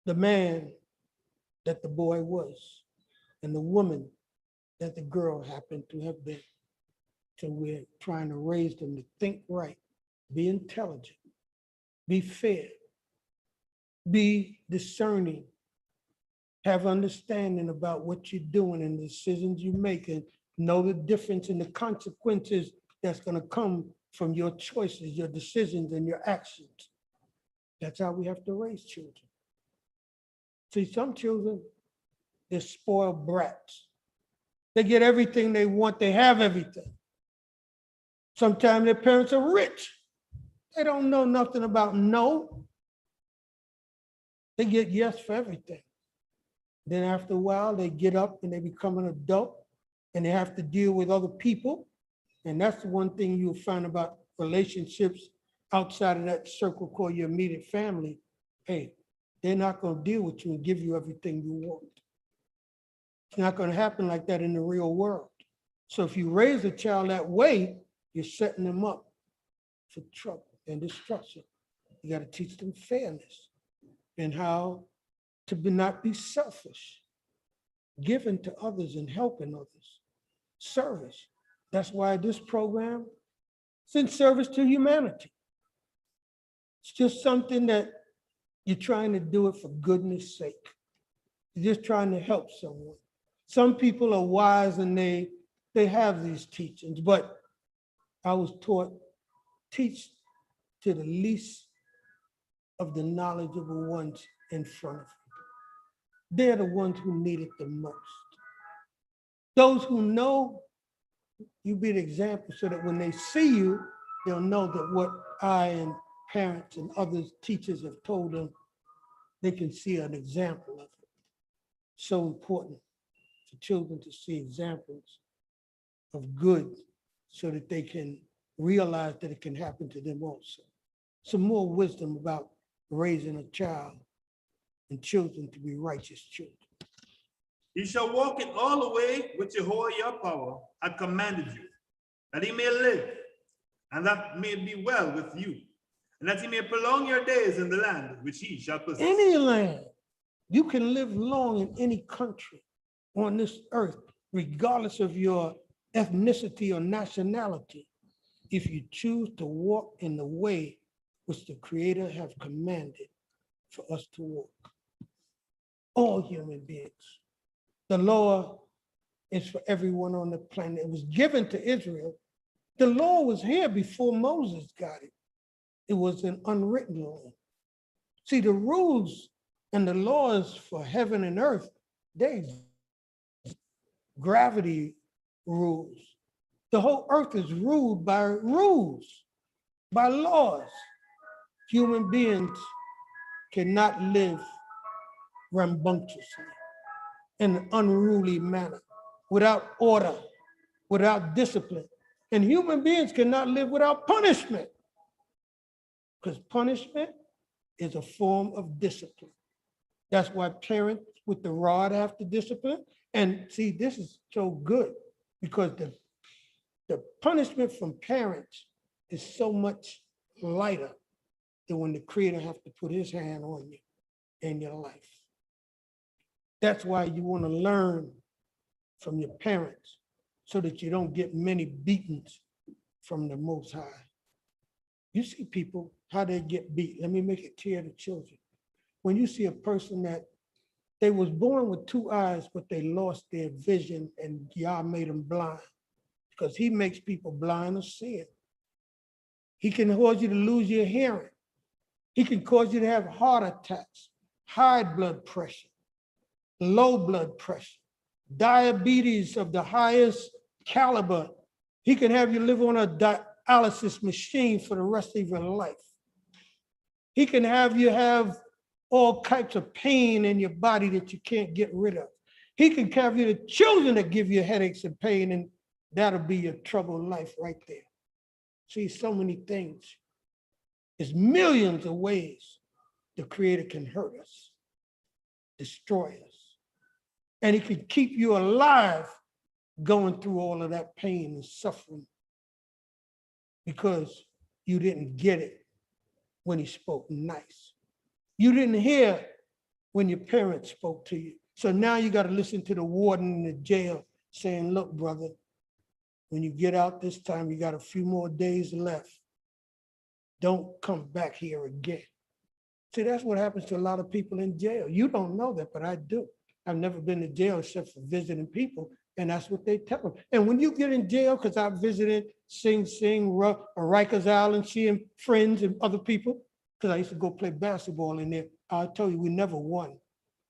the man that the boy was and the woman that the girl happened to have been. So we're trying to raise them to think right, be intelligent, be fair, be discerning, have understanding about what you're doing and the decisions you make, and know the difference in the consequences that's going to come from your choices, your decisions, and your actions. That's how we have to raise children. See, some children, they're spoiled brats. They get everything they want. They have everything. Sometimes their parents are rich. They don't know nothing about no. They get yes for everything. Then after a while, they get up and they become an adult and they have to deal with other people. And that's the one thing you'll find about relationships outside of that circle called your immediate family. Hey, they're not going to deal with you and give you everything you want. It's not going to happen like that in the real world. So if you raise a child that way, you're setting them up for trouble and destruction. You got to teach them fairness and how to not be selfish, giving to others and helping others, service. That's why this program is in service to humanity. It's just something that you're trying to do it for goodness sake. You're just trying to help someone. Some people are wise and they have these teachings, but I was taught, teach to the least of the knowledgeable ones in front of you. They're the ones who need it the most. Those who know, you be the example so that when they see you, they'll know that what I and parents and others, teachers have told them, they can see an example of it. So important for children to see examples of good so that they can realize that it can happen to them also. Some more wisdom about raising a child and children to be righteous children. He shall walk in all the way which Jehovah your power hath commanded you, that he may live, and that may be well with you, and that he may prolong your days in the land which he shall possess. Any land. You can live long in any country on this earth, regardless of your ethnicity or nationality, if you choose to walk in the way which the Creator have commanded for us to walk. All human beings. The law is for everyone on the planet. It was given to Israel. The law was here before Moses got it. It was an unwritten law. See, the rules and the laws for heaven and earth, they gravity rules. The whole earth is ruled by rules, by laws. Human beings cannot live rambunctiously in an unruly manner, without order, without discipline. And human beings cannot live without punishment, because punishment is a form of discipline. That's why parents with the rod have to discipline. And see, this is so good because the punishment from parents is so much lighter than when the Creator has to put his hand on you in your life. That's why you want to learn from your parents so that you don't get many beatings from the Most High. You see people, how they get beat. Let me make it clear to children. When you see a person that they was born with two eyes, but they lost their vision and Yah made them blind, because he makes people blind of sin. He can cause you to lose your hearing. He can cause you to have heart attacks, high blood pressure, low blood pressure, diabetes of the highest caliber. He can have you live on a dialysis machine for the rest of your life. He can have you have all types of pain in your body that you can't get rid of. He can have you the children that give you headaches and pain, and that'll be your troubled life right there. See, so many things. There's millions of ways the Creator can hurt us, destroy us. And he can keep you alive going through all of that pain and suffering because you didn't get it when he spoke nice. You didn't hear when your parents spoke to you. So now you got to listen to the warden in the jail saying, look, brother, when you get out this time, you got a few more days left. Don't come back here again. See, that's what happens to a lot of people in jail. You don't know that, but I do. I've never been to jail except for visiting people, and that's what they tell them. And when you get in jail, because I visited Sing Sing, Rikers Island, seeing friends and other people, because I used to go play basketball in there, I'll tell you, we never won.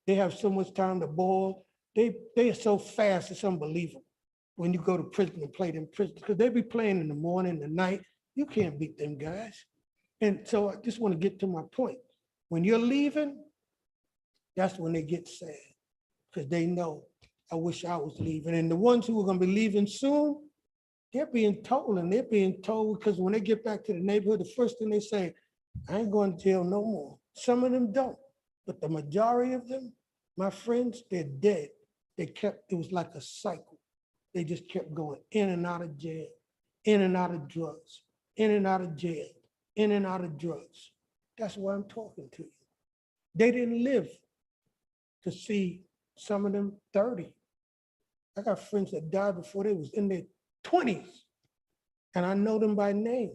They have so much time to boil. They are so fast, it's unbelievable. When you go to prison and play them prison, because they be playing in the morning, the night. You can't beat them guys. And so I just want to get to my point. When you're leaving, that's when they get sad, because they know, I wish I was leaving. And the ones who are going to be leaving soon, they're being told, and they're being told because when they get back to the neighborhood, the first thing they say, I ain't going to jail no more. Some of them don't, but the majority of them, my friends, they're dead. It was like a cycle. They just kept going in and out of jail, in and out of drugs, in and out of jail, in and out of drugs. That's why I'm talking to you. They didn't live to see some of them 30. I got friends that died before they was in their 20s, and I know them by name.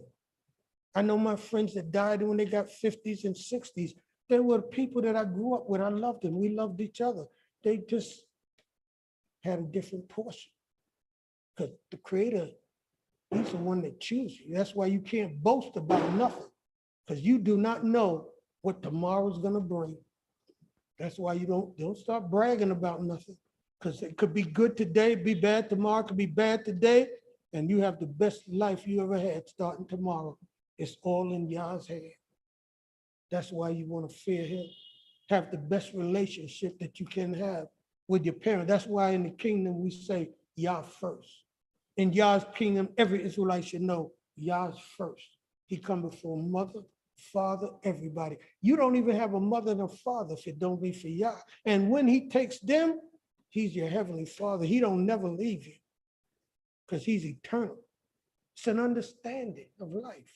I know my friends that died when they got 50s and 60s. They were people that I grew up with. I loved them. We loved each other. They just had a different portion. Because the Creator, He's the one that chooses you. That's why you can't boast about nothing, because you do not know what tomorrow's going to bring. That's why you don't start bragging about nothing, because it could be good today, be bad tomorrow, it could be bad today, and you have the best life you ever had starting tomorrow. It's all in Yah's hand. That's why you want to fear Him. Have the best relationship that you can have with your parent. That's why in the kingdom we say Yah first. In Yah's kingdom, every Israelite should know Yah's first. He come before mother, father, everybody. You don't even have a mother and a father if it don't be for Yah. And when He takes them, He's your heavenly Father. He don't never leave you, because He's eternal. It's an understanding of life.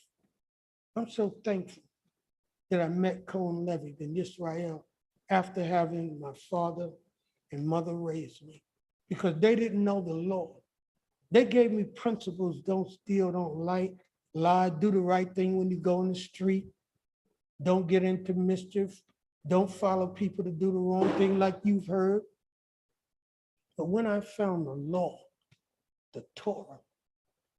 I'm so thankful that I met Cohane Levi in Israel after having my father and mother raise me, because they didn't know the Lord. They gave me principles: don't steal, don't lie, do the right thing when you go in the street, don't get into mischief, don't follow people to do the wrong thing like you've heard. But when I found the law, the Torah,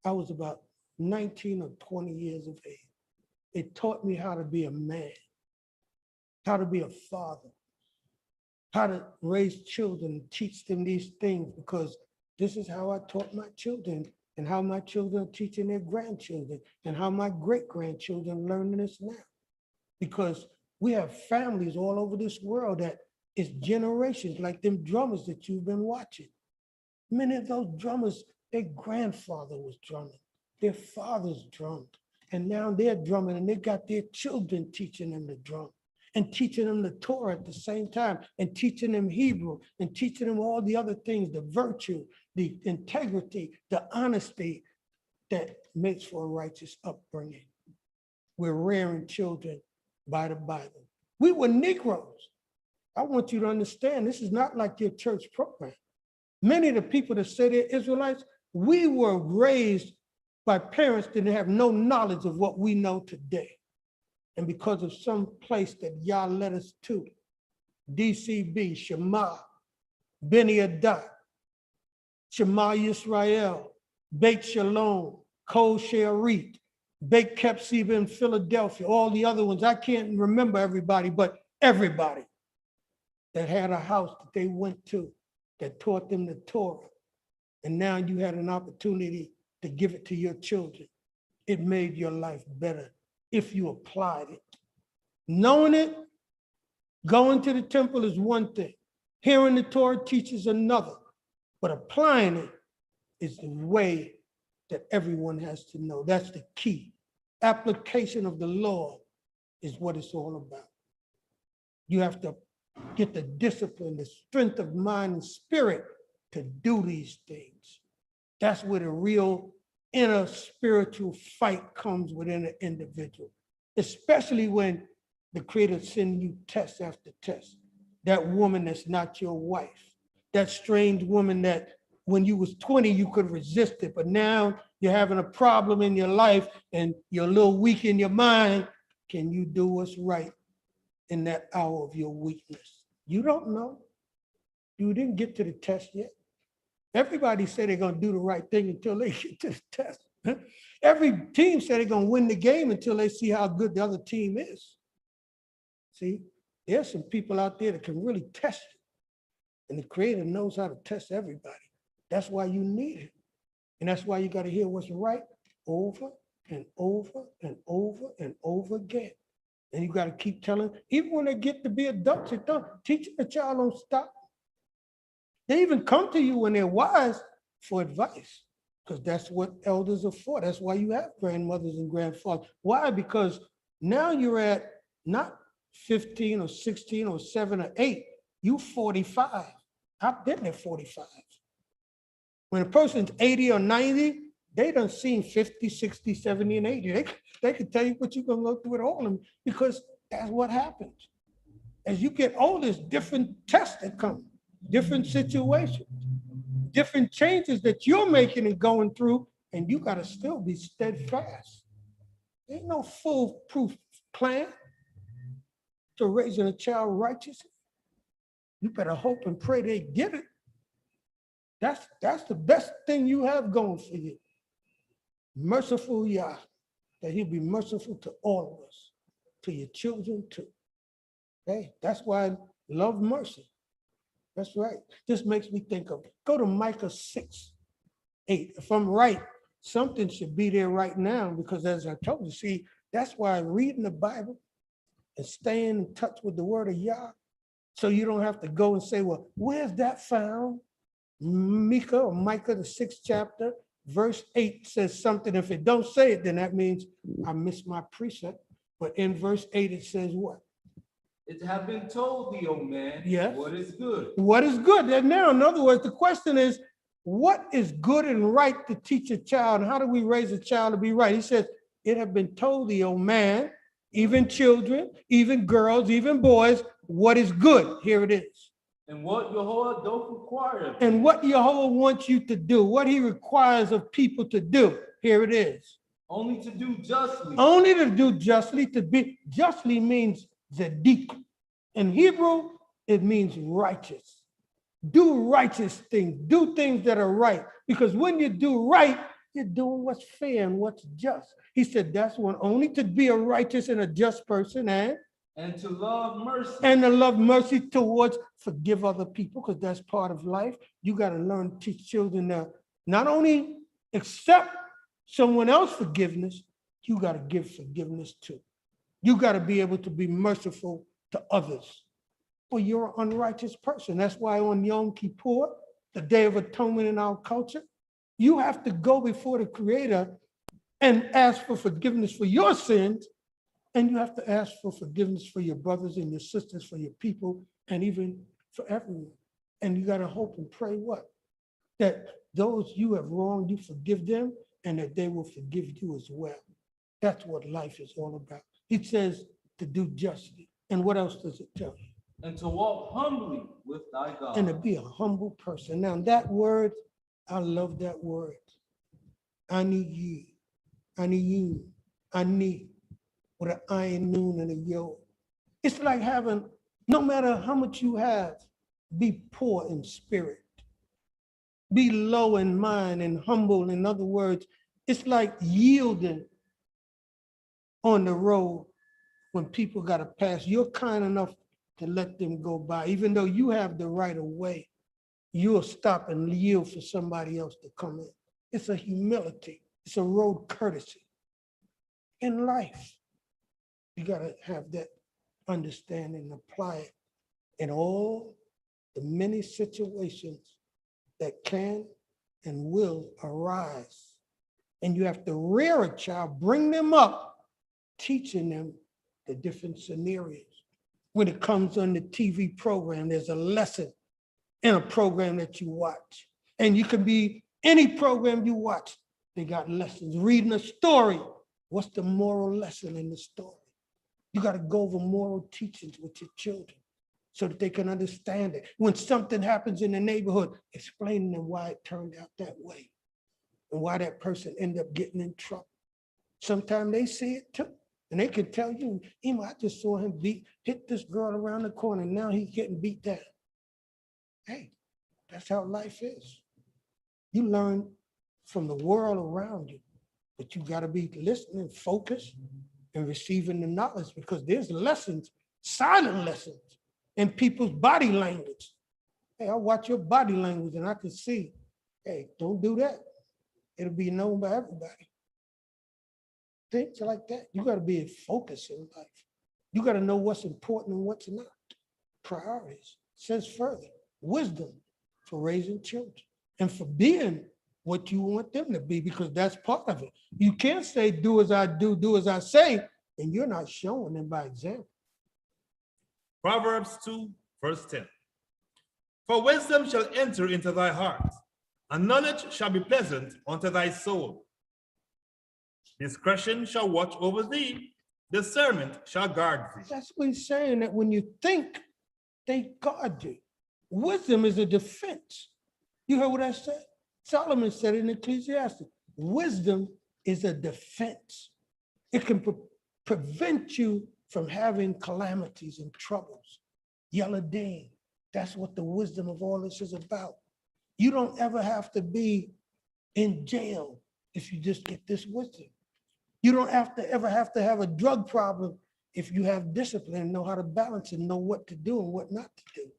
I was about 19 or 20 years of age. It taught me how to be a man, how to be a father, how to raise children, teach them these things, because this is how I taught my children, and how my children are teaching their grandchildren, and how my great-grandchildren learning this now. Because we have families all over this world that is generations, like them drummers that you've been watching. Many of those drummers, their grandfather was drumming, their fathers drummed, and now they're drumming, and they got their children teaching them to drum, and teaching them the Torah at the same time, and teaching them Hebrew, and teaching them all the other things, the virtue, the integrity, the honesty that makes for a righteous upbringing. We're rearing children by the Bible. We were Negroes. I want you to understand, this is not like your church program. Many of the people that say they're Israelites, we were raised by parents that have no knowledge of what we know today. And because of some place that Yah led us to, DCB, Shema, Beni Adat, Shema Yisrael, Beit Shalom, Kol Shearit, Beit Kepsiba in Philadelphia, all the other ones. I can't remember everybody, but everybody that had a house that they went to that taught them the Torah. And now you had an opportunity to give it to your children. It made your life better if you applied it. Knowing it, going to the temple is one thing. Hearing the Torah teaches another. But applying it is the way that everyone has to know. That's the key. Application of the law is what it's all about. You have to get the discipline, the strength of mind and spirit to do these things. That's where the real inner spiritual fight comes within an individual, especially when the Creator sends you test after test. That woman that's not your wife, that strange woman that when you was 20, you could resist it, but now you're having a problem in your life and you're a little weak in your mind. Can you do what's right in that hour of your weakness? You don't know. You didn't get to the test yet. Everybody said they're going to do the right thing until they get to the test. Every team said they're going to win the game until they see how good the other team is. See, There's some people out there that can really test you. And the Creator knows how to test everybody. That's why you need it. And that's why you got to hear what's right over and over and over and over again. And you got to keep telling, even when they get to be adults, teaching the child don't stop. They even come to you when they're wise for advice, because that's what elders are for. That's why you have grandmothers and grandfathers. Why? Because now you're at not 15 or 16 or 7 or 8, you 45. I've been there 45. When a person's 80 or 90, they done seen 50, 60, 70, and 80. They can tell you what you're gonna go through with all of them, because that's what happens. As you get older, there's different tests that come, different situations, different changes that you're making and going through, and you gotta still be steadfast. Ain't no foolproof plan to raising a child righteously. You better hope and pray they get it. That's the best thing you have going for you. Merciful Yah, that he'll be merciful to all of us, to your children too. Okay, that's why I love mercy. That's right. This makes me think of, go to Micah 6:8. If I'm right, something should be there right now, because as I told you, see, that's why reading the Bible and staying in touch with the word of Yah, so you don't have to go and say, well, where's that found? Micah, the 6th chapter, verse 8 says something. If it don't say it, then that means I missed my precept. But in verse 8, it says what? It have been told thee, O man, yes, what is good. What is good? And now, in other words, the question is, what is good and right to teach a child? And how do we raise a child to be right? He says, it have been told thee, O man, even children, even girls, even boys, what is good. Here it is. And what Yehovah doth require. And what Yehovah wants you to do, what he requires of people to do. Here it is. Only to do justly. Only to do justly. To be justly means zadik. In Hebrew, it means righteous. Do righteous things. Do things that are right. Because when you do right, you're doing what's fair and what's just. He said that's one. Only to be a righteous and a just person, and to love mercy. And to love mercy towards, forgive other people, because that's part of life. You got to learn to teach children to not only accept someone else's forgiveness, you got to give forgiveness too. You got to be able to be merciful to others. Well, you're an unrighteous person. That's why on Yom Kippur, the Day of Atonement in our culture, you have to go before the Creator and ask for forgiveness for your sins. And you have to ask for forgiveness for your brothers and your sisters, for your people, and even for everyone. And you got to hope and pray what? That those you have wronged, you forgive them, and that they will forgive you as well. That's what life is all about. It says to do justly. And what else does it tell you? And to walk humbly with thy God. And to be a humble person. Now that word, I love that word. Ani, ani. With an iron noon and a yo. It's like having, no matter how much you have, be poor in spirit. Be low in mind and humble. In other words, it's like yielding on the road when people got to pass. You're kind enough to let them go by. Even though you have the right of way, you'll stop and yield for somebody else to come in. It's a humility. It's a road courtesy. In life, you got to have that understanding, apply it in all the many situations that can and will arise. And you have to rear a child, bring them up, teaching them the different scenarios. When it comes on the TV program, there's a lesson in a program that you watch. And you can be any program you watch, they got lessons. Reading a story, what's the moral lesson in the story? You got to go over moral teachings with your children so that they can understand it. When something happens in the neighborhood, explain to them why it turned out that way and why that person ended up getting in trouble. Sometimes they see it too. And they can tell you, I just saw him hit this girl around the corner, and now he's getting beat down. Hey, that's how life is. You learn from the world around you, but you got to be listening, focused, and receiving the knowledge, because there's lessons silent lessons in people's body language. Hey, I watch your body language and I can see, hey, don't do that. It'll be known by everybody. Things like that. You got to be focused in life. You got to know what's important and what's not. Priorities. It says further, wisdom for raising children and for being what you want them to be, because that's part of it. You can't say, do as I do as I say, and you're not showing them by example. Proverbs 2, verse 10. For wisdom shall enter into thy heart, and knowledge shall be pleasant unto thy soul. Discretion shall watch over thee, discernment shall guard thee. That's what he's saying, that when you think, they guard you. Wisdom is a defense. You heard what I said? Solomon said it in Ecclesiastes. Wisdom is a defense. It can prevent you from having calamities and troubles. Yellow Dean, that's what the wisdom of all this is about. You don't ever have to be in jail if you just get this wisdom. You don't ever have to have a drug problem if you have discipline and know how to balance and know what to do and what not to do.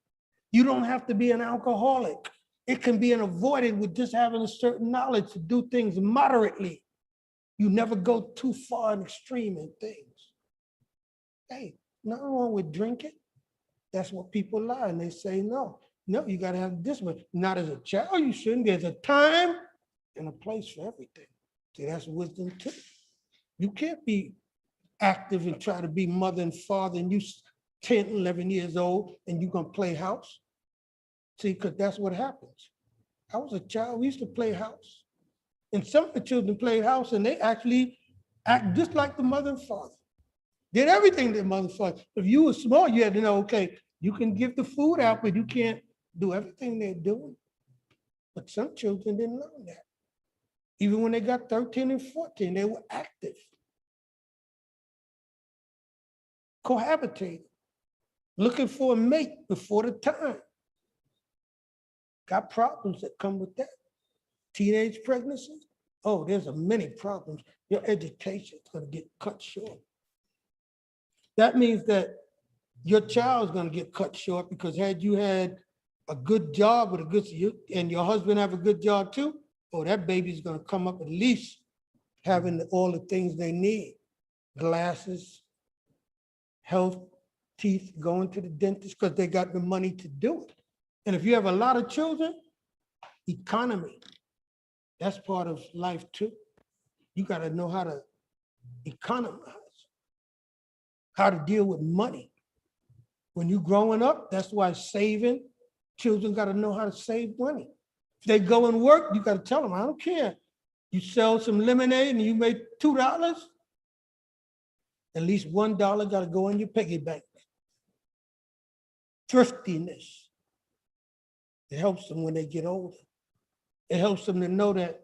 You don't have to be an alcoholic. It can be avoided with just having a certain knowledge to do things moderately. You never go too far and extreme in things. Hey, nothing wrong with drinking. That's what people lie and they say no. No, you got to have discipline. Not as a child, you shouldn't. There's a time and a place for everything. See, that's wisdom too. You can't be active and try to be mother and father and you 10, 11 years old and you're going to play house. See, because that's what happens. I was a child, we used to play house. And some of the children played house and they actually act just like the mother and father. Did everything their mother and father. If you were small, you had to know, okay, you can give the food out, but you can't do everything they're doing. But some children didn't learn that. Even when they got 13 and 14, they were active. Cohabitating, looking for a mate before the time. Got problems that come with that. Teenage pregnancy, oh, there's many problems. Your education is going to get cut short. That means that your child's going to get cut short because had you had a good job with a good, and your husband have a good job too, oh, that baby's going to come up at least having all the things they need. Glasses, health, teeth, going to the dentist because they got the money to do it. And if you have a lot of children, economy, that's part of life too. You got to know how to economize, how to deal with money. When you're growing up, that's why saving, children got to know how to save money. If they go and work, you got to tell them, I don't care. You sell some lemonade and you make $2, at least $1 got to go in your piggy bank. Thriftiness. It helps them when they get older. It helps them to know that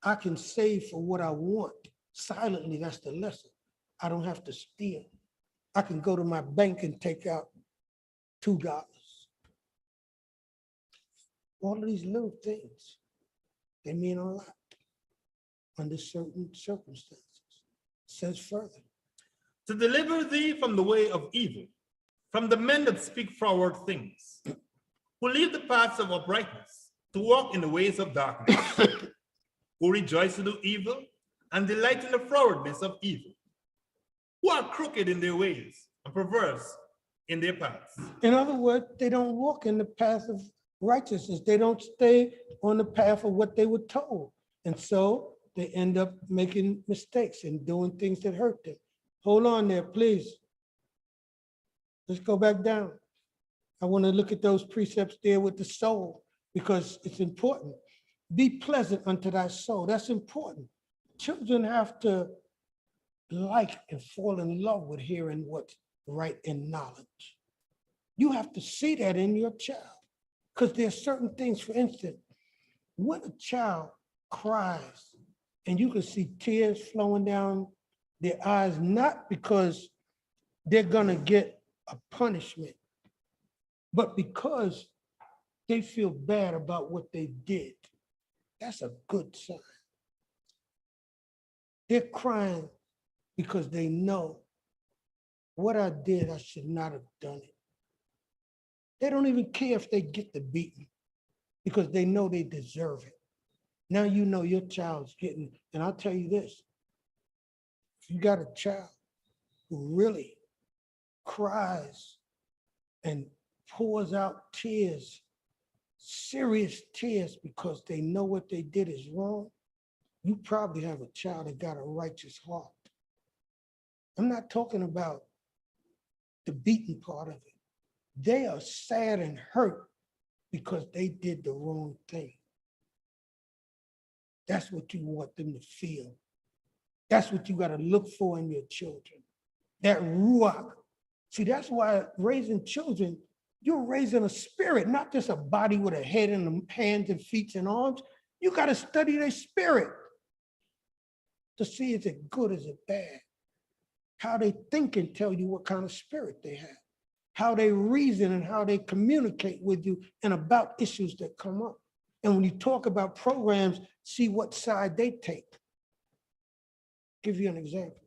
I can save for what I want. Silently, that's the lesson. I don't have to steal. I can go to my bank and take out $2. All of these little things, they mean a lot under certain circumstances. It says further. To deliver thee from the way of evil, from the men that speak forward things, who leave the paths of uprightness, to walk in the ways of darkness, who rejoice to do evil and delight in the forwardness of evil, who are crooked in their ways and perverse in their paths. In other words, they don't walk in the path of righteousness. They don't stay on the path of what they were told. And so they end up making mistakes and doing things that hurt them. Hold on there, please. Let's go back down. I want to look at those precepts there with the soul because it's important. Be pleasant unto thy soul. That's important. Children have to like and fall in love with hearing what's right in knowledge. You have to see that in your child because there's certain things, for instance, when a child cries and you can see tears flowing down their eyes, not because they're going to get a punishment, but because they feel bad about what they did. That's a good sign. They're crying because they know what I did, I should not have done it. They don't even care if they get the beating because they know they deserve it. Now you know your child's getting, and I'll tell you this, if you got a child who really cries and pours out tears, serious tears because they know what they did is wrong, you probably have a child that got a righteous heart. I'm not talking about the beaten part of it. They are sad and hurt because they did the wrong thing. That's what you want them to feel. That's what you got to look for in your children. That ruach. See, that's why raising children, you're raising a spirit, not just a body with a head and hands and feet and arms. You got to study their spirit to see is it good, is it bad? How they think and tell you what kind of spirit they have. How they reason and how they communicate with you and about issues that come up. And when you talk about programs, see what side they take. Give you an example.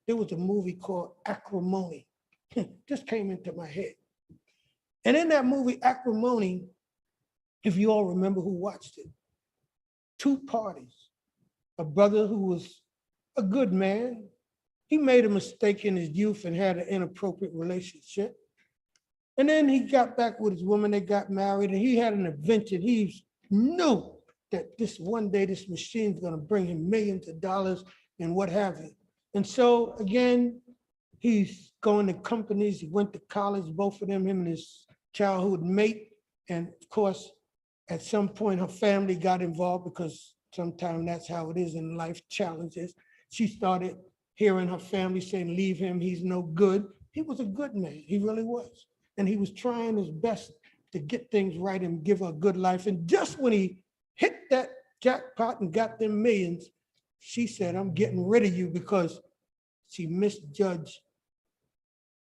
There was a movie called Acrimony. Just came into my head. And in that movie, Acrimony, if you all remember who watched it, two parties. A brother who was a good man. He made a mistake in his youth and had an inappropriate relationship. And then he got back with his woman, they got married, and he had an invention. He knew that this one day, this machine's gonna bring him millions of dollars and what have you. And so again, he's going to companies, he went to college, both of them, him and his childhood mate. And of course, at some point, her family got involved because sometimes that's how it is in life, challenges. She started hearing her family saying, leave him, he's no good. He was a good man, he really was. And he was trying his best to get things right and give her a good life. And just when he hit that jackpot and got them millions, she said, I'm getting rid of you because she misjudged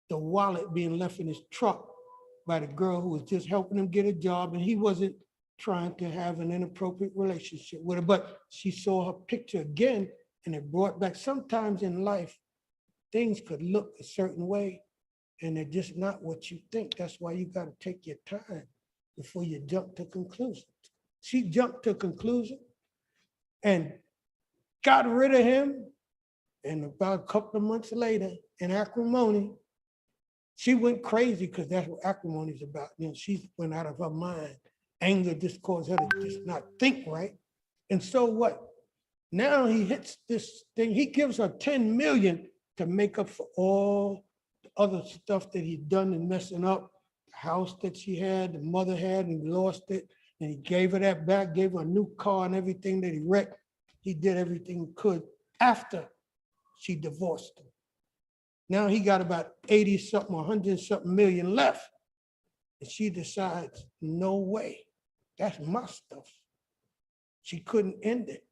the wallet being left in his truck by the girl who was just helping him get a job. And he wasn't trying to have an inappropriate relationship with her, but she saw her picture again and it brought back. Sometimes in life, things could look a certain way and they're just not what you think. That's why you got to take your time before you jump to conclusions. She jumped to conclusion and got rid of him. And about a couple of months later, in Acrimony, she went crazy because that's what acrimony is about. You know, she went out of her mind. Anger just caused her to just not think right. And so what? Now he hits this thing. He gives her 10 million to make up for all the other stuff that he'd done and messing up. The house that she had, the mother had, and he lost it. And he gave her that back, gave her a new car and everything that he wrecked. He did everything he could after she divorced him. Now he got about 80 something, 100 something million left. And she decides, no way, that's my stuff. She couldn't end it.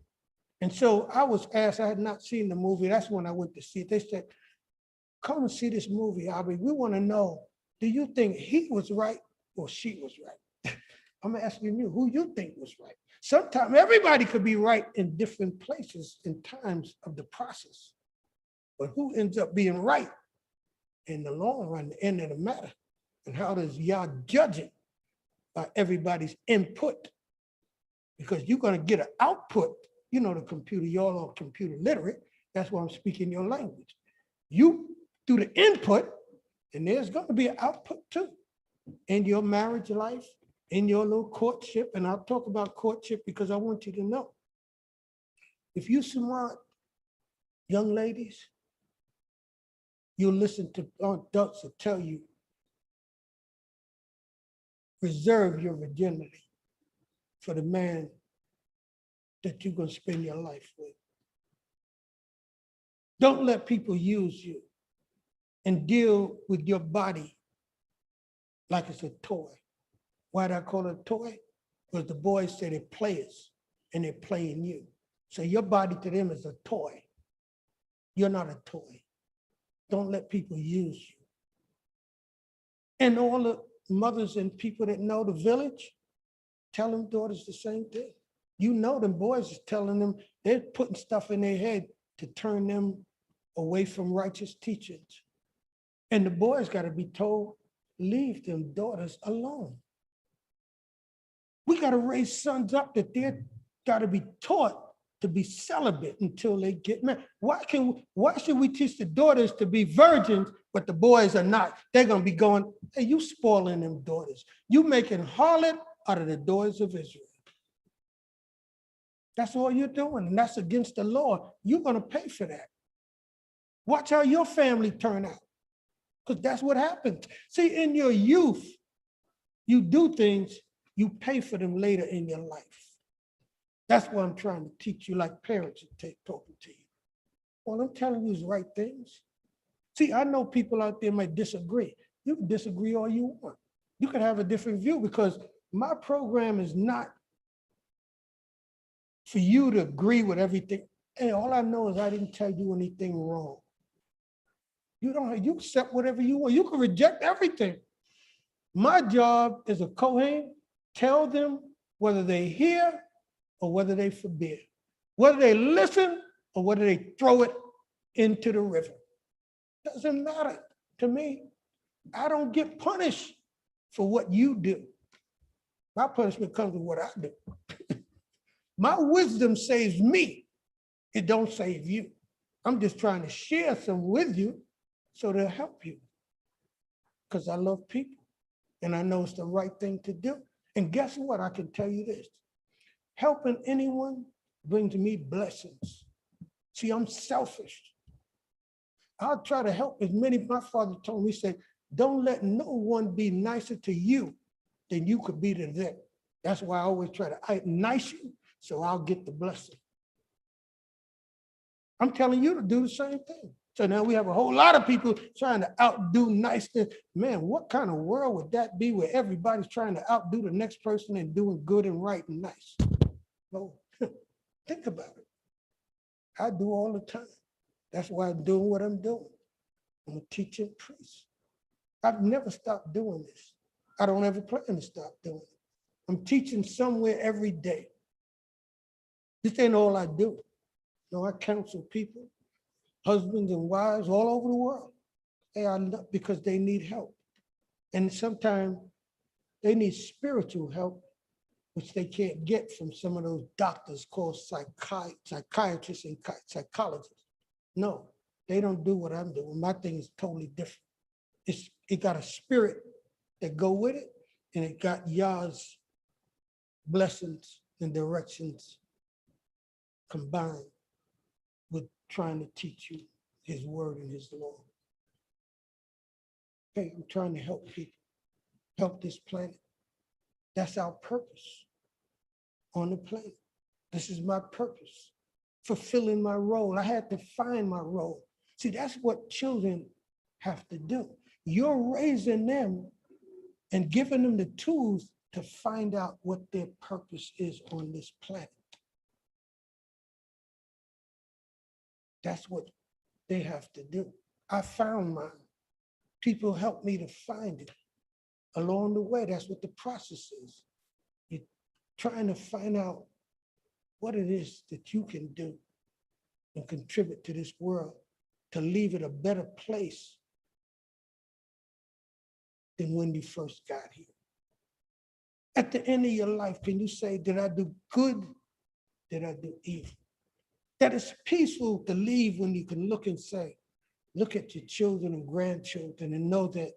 And so I was asked, I had not seen the movie. That's when I went to see it. They said, come and see this movie, Aubrey. We want to know, do you think he was right or she was right? I'm asking you, who you think was right? Sometimes everybody could be right in different places in times of the process. But who ends up being right in the long run, the end of the matter? And how does y'all judge it? By everybody's input. Because you're going to get an output. You know the computer, y'all are computer literate. That's why I'm speaking your language. You do the input, and there's going to be an output too. In your marriage life, in your little courtship, and I'll talk about courtship because I want you to know. If you smart young ladies, you'll listen to adults that tell you, reserve your virginity for the man that you're going to spend your life with. Don't let people use you and deal with your body like it's a toy. Why do I call it a toy? Because the boys say they're players and they're playing you. So your body to them is a toy. You're not a toy. Don't let people use you. And all the mothers and people that know the village, tell them daughters the same thing. You know them boys is telling them, they're putting stuff in their head to turn them away from righteous teachings. And the boys got to be told, leave them daughters alone. We got to raise sons up that they're got to be taught to be celibate until they get married. Why should we teach the daughters to be virgins, but the boys are not? They're going to be going, hey, you spoiling them daughters. You making harlot out of the daughters of Israel. That's all you're doing, and that's against the law. You're going to pay for that. Watch how your family turn out, because that's what happens. See, in your youth, you do things, you pay for them later in your life. That's what I'm trying to teach you, like parents are talking to you. Well, I'm telling you the right things. See, I know people out there might disagree. You can disagree all you want. You can have a different view, because my program is not for you to agree with everything. Hey, all I know is I didn't tell you anything wrong. You accept whatever you want. You can reject everything. My job as a Cohane, tell them whether they hear or whether they forbid, whether they listen or whether they throw it into the river. Doesn't matter to me. I don't get punished for what you do. My punishment comes with what I do. My wisdom saves me. It don't save you. I'm just trying to share some with you so they'll help you, because I love people and I know it's the right thing to do. And guess what? I can tell you this. Helping anyone brings me blessings. See, I'm selfish. I'll try to help as many. My father told me, he said, don't let no one be nicer to you than you could be to them. That's why I always try to nice you so I'll get the blessing. I'm telling you to do the same thing. So now we have a whole lot of people trying to outdo niceness. Man, what kind of world would that be where everybody's trying to outdo the next person and doing good and right and nice? No, think about it. I do all the time. That's why I'm doing what I'm doing. I'm a teaching priest. I've never stopped doing this. I don't ever plan to stop doing it. I'm teaching somewhere every day. This ain't all I do. No, I counsel people, husbands and wives all over the world. Because they need help. And sometimes they need spiritual help, which they can't get from some of those doctors called psychiatrists and psychologists. No, they don't do what I'm doing. My thing is totally different. It got a spirit that go with it, and it got Yah's blessings and directions combined with trying to teach you his word and his law. Okay, I'm trying to help people, help this planet. That's our purpose on the planet. This is my purpose, fulfilling my role. I had to find my role. See, that's what children have to do. You're raising them and giving them the tools to find out what their purpose is on this planet. That's what they have to do. I found mine. People helped me to find it along the way. That's what the process is. You're trying to find out what it is that you can do and contribute to this world to leave it a better place than when you first got here. At the end of your life, can you say, did I do good? Did I do evil? That it's peaceful to leave when you can look and say, look at your children and grandchildren and know that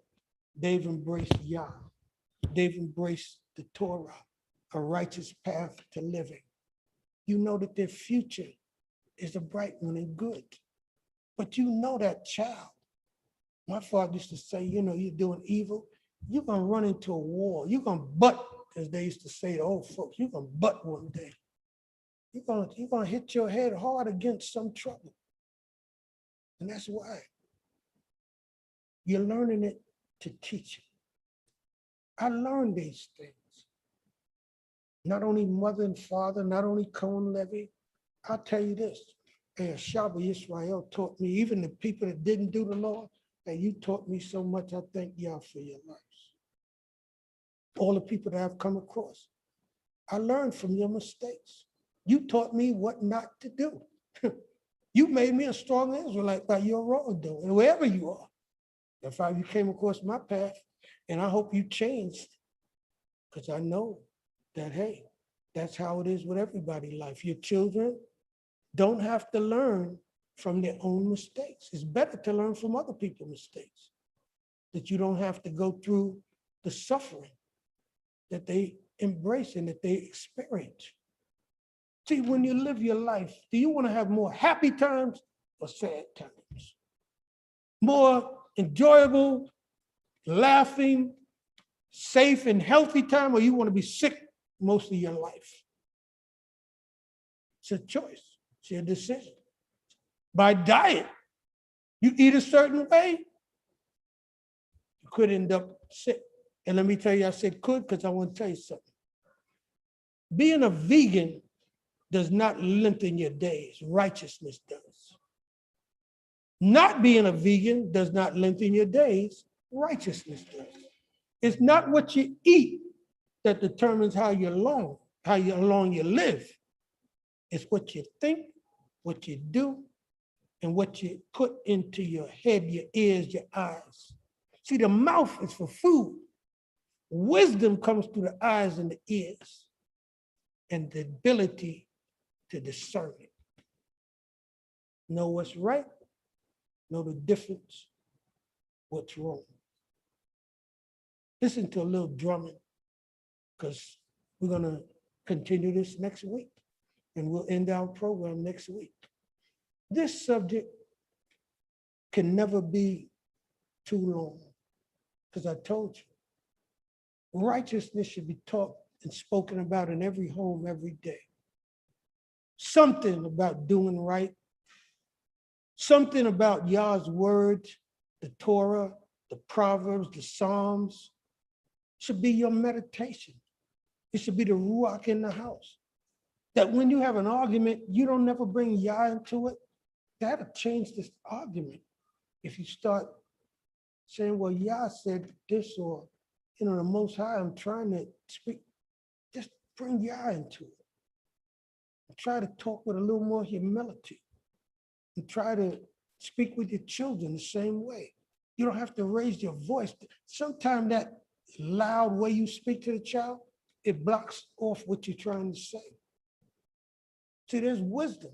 they've embraced Yah. They've embraced the Torah, a righteous path to living. You know that their future is a bright one and good. But you know that child. My father used to say, you know, you're doing evil, you're going to run into a wall. You're going to butt, as they used to say to old folks, you're going to butt one day. You're going to hit your head hard against some trouble. And that's why you're learning it to teach it. I learned these things. Not only mother and father, not only Cohen Levi. I'll tell you this. Hey, Shabbat Israel taught me, even the people that didn't do the law, and you taught me so much. I thank Yah for your lives. All the people that I've come across. I learned from your mistakes. You taught me what not to do. You made me a strong Israelite by your wrongdoing, wherever you are. That's how you came across my path. And I hope you changed, because I know that, hey, that's how it is with everybody's life. Your children don't have to learn from their own mistakes. It's better to learn from other people's mistakes, that you don't have to go through the suffering that they embrace and that they experience. See, when you live your life, do you want to have more happy times or sad times? More enjoyable, laughing, safe and healthy time, or you want to be sick most of your life? It's a choice. It's your decision. By diet, you eat a certain way, you could end up sick. And let me tell you, I said could because I want to tell you something. Being a vegan does not lengthen your days. Righteousness does. Not being a vegan does not lengthen your days. Righteousness does. It's not what you eat that determines how long you live. It's what you think, what you do, and what you put into your head, your ears, your eyes. See, the mouth is for food. Wisdom comes through the eyes and the ears, and the ability to discern it. Know what's right, know the difference, what's wrong. Listen to a little drumming, because we're going to continue this next week, and we'll end our program next week. This subject can never be too long, because I told you, righteousness should be taught and spoken about in every home every day. Something about doing right, something about Yah's word, the Torah, the Proverbs, the Psalms, should be your meditation. It should be the ruach in the house. That when you have an argument, you don't never bring Yah into it. That'll change this argument. If you start saying, well, Yah said this, or, the Most High, I'm trying to speak, just bring Yah into it. And try to talk with a little more humility. And try to speak with your children the same way. You don't have to raise your voice. Sometimes that loud way you speak to the child, it blocks off what you're trying to say. See, there's wisdom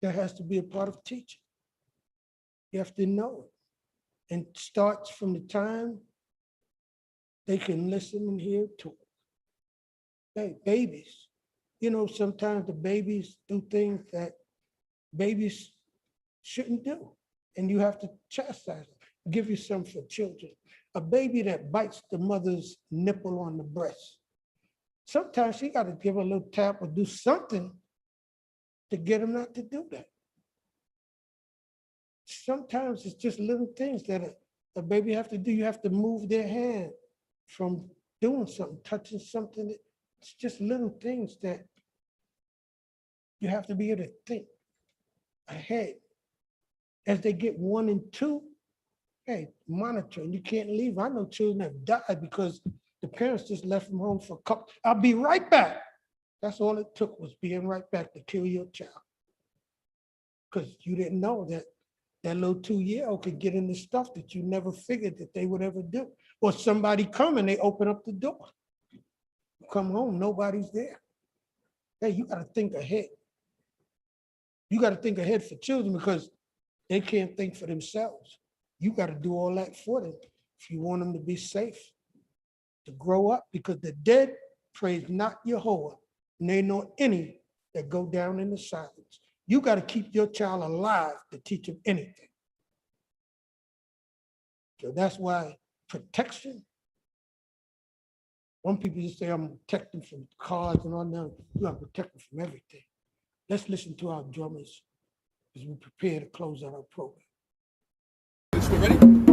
that has to be a part of teaching. You have to know it. And it starts from the time they can listen and hear talk. Hey, babies, sometimes the babies do things that babies shouldn't do. And you have to chastise them. Give you some for children. A baby that bites the mother's nipple on the breast. Sometimes she got to give a little tap or do something to get them not to do that. Sometimes it's just little things that a baby have to do. You have to move their hand from doing something, touching something. It's just little things that you have to be able to think ahead. As they get 1 and 2, hey, monitor, and you can't leave. I know children have died because the parents just left them home for a couple. I'll be right back. That's all it took, was being right back to kill your child. Because you didn't know that little 2-year-old could get into stuff that you never figured that they would ever do. Or somebody come and they open up the door. You come home, nobody's there. Hey, you got to think ahead. You got to think ahead for children, because they can't think for themselves. You got to do all that for them if you want them to be safe, to grow up, because the dead praise not Yehovah, and they know any that go down in the silence. You got to keep your child alive to teach him anything. So that's why protection. Some people just say, I'm protecting from cars and all that. You got to protect them from everything. Let's listen to our drummers as we prepare to close out our program. We ready?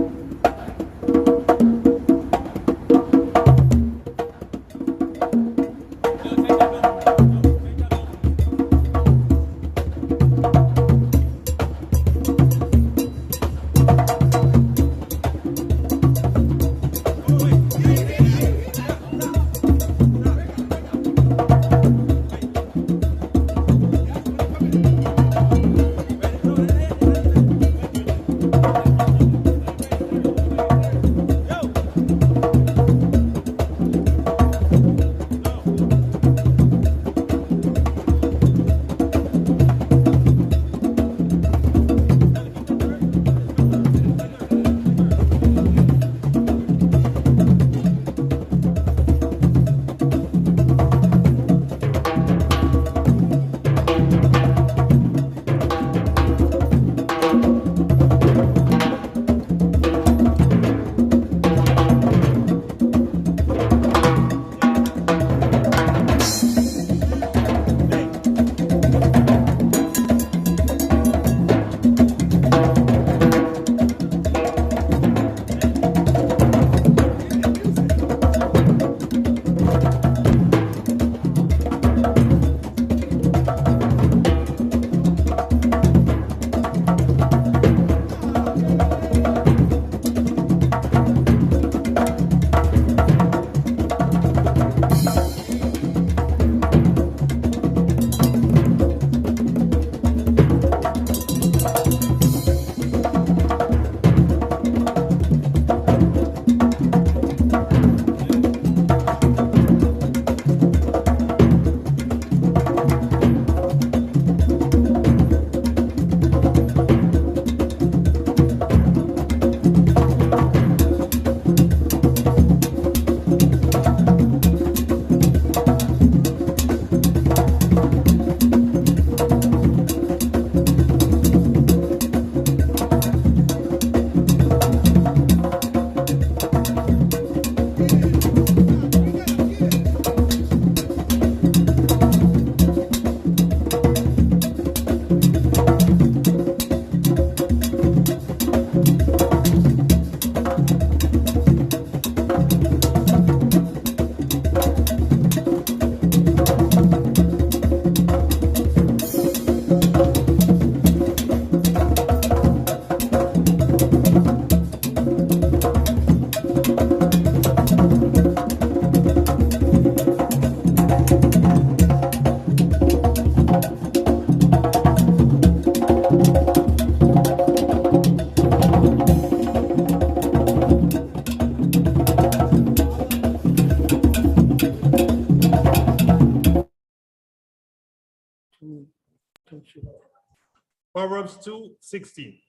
Proverbs 2:16.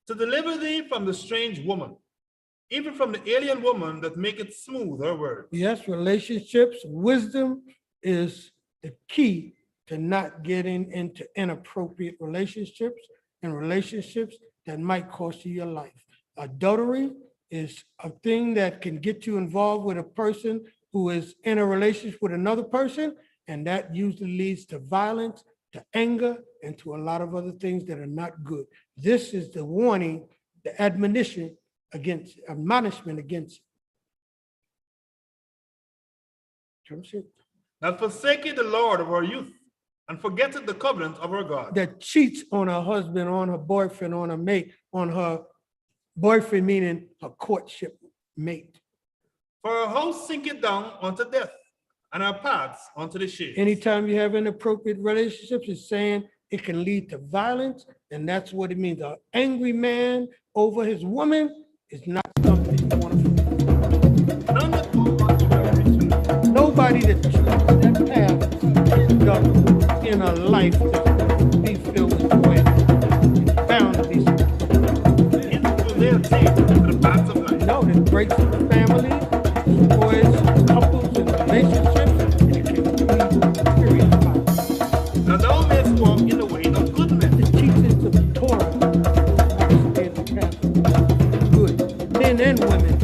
To deliver thee from the strange woman, even from the alien woman that maketh smooth her words. Yes, relationships, wisdom is the key to not getting into inappropriate relationships and relationships that might cost you your life. Adultery is a thing that can get you involved with a person who is in a relationship with another person, and that usually leads to violence, to anger, and to a lot of other things that are not good. This is the warning, the admonition against it. That forsaketh the Lord of our youth, and forgetteth the covenant of our God. That cheats on her husband, on her boyfriend, on her mate, on her boyfriend, meaning her courtship mate. For her house sinketh down unto death, and her paths unto the shade. Anytime you have inappropriate relationships, it's saying it can lead to violence, and that's what it means. An angry man over his woman is not something you want to do. None that go unto perdition. Nobody that chooses that path ends up in a life that's be filled with joy. It's bound to be so. Into their taste into the paths of life. No, it breaks the family, destroys couples and relationships, and it can lead to serious violence. Now thou mayest walk in the way of good men. The teachings of the Torah understand the path of good. Men and women,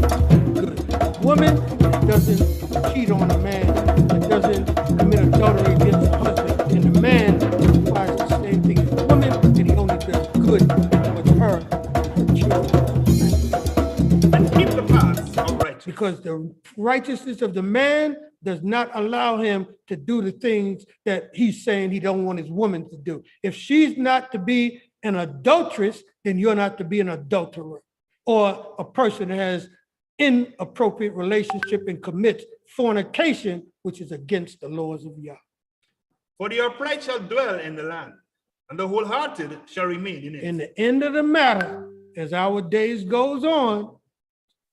good. Woman that doesn't cheat on a man, that doesn't commit adultery against a husband, and the man requires the same thing as the woman, and he only does good with her and her children. And keep the paths of righteousness. Because the righteousness of the man does not allow him to do the things that he's saying he don't want his woman to do. If she's not to be an adulteress, then you're not to be an adulterer or a person that has inappropriate relationship and commits fornication, which is against the laws of Yah. For the upright shall dwell in the land, and the wholehearted shall remain in it. In the end of the matter, as our days goes on,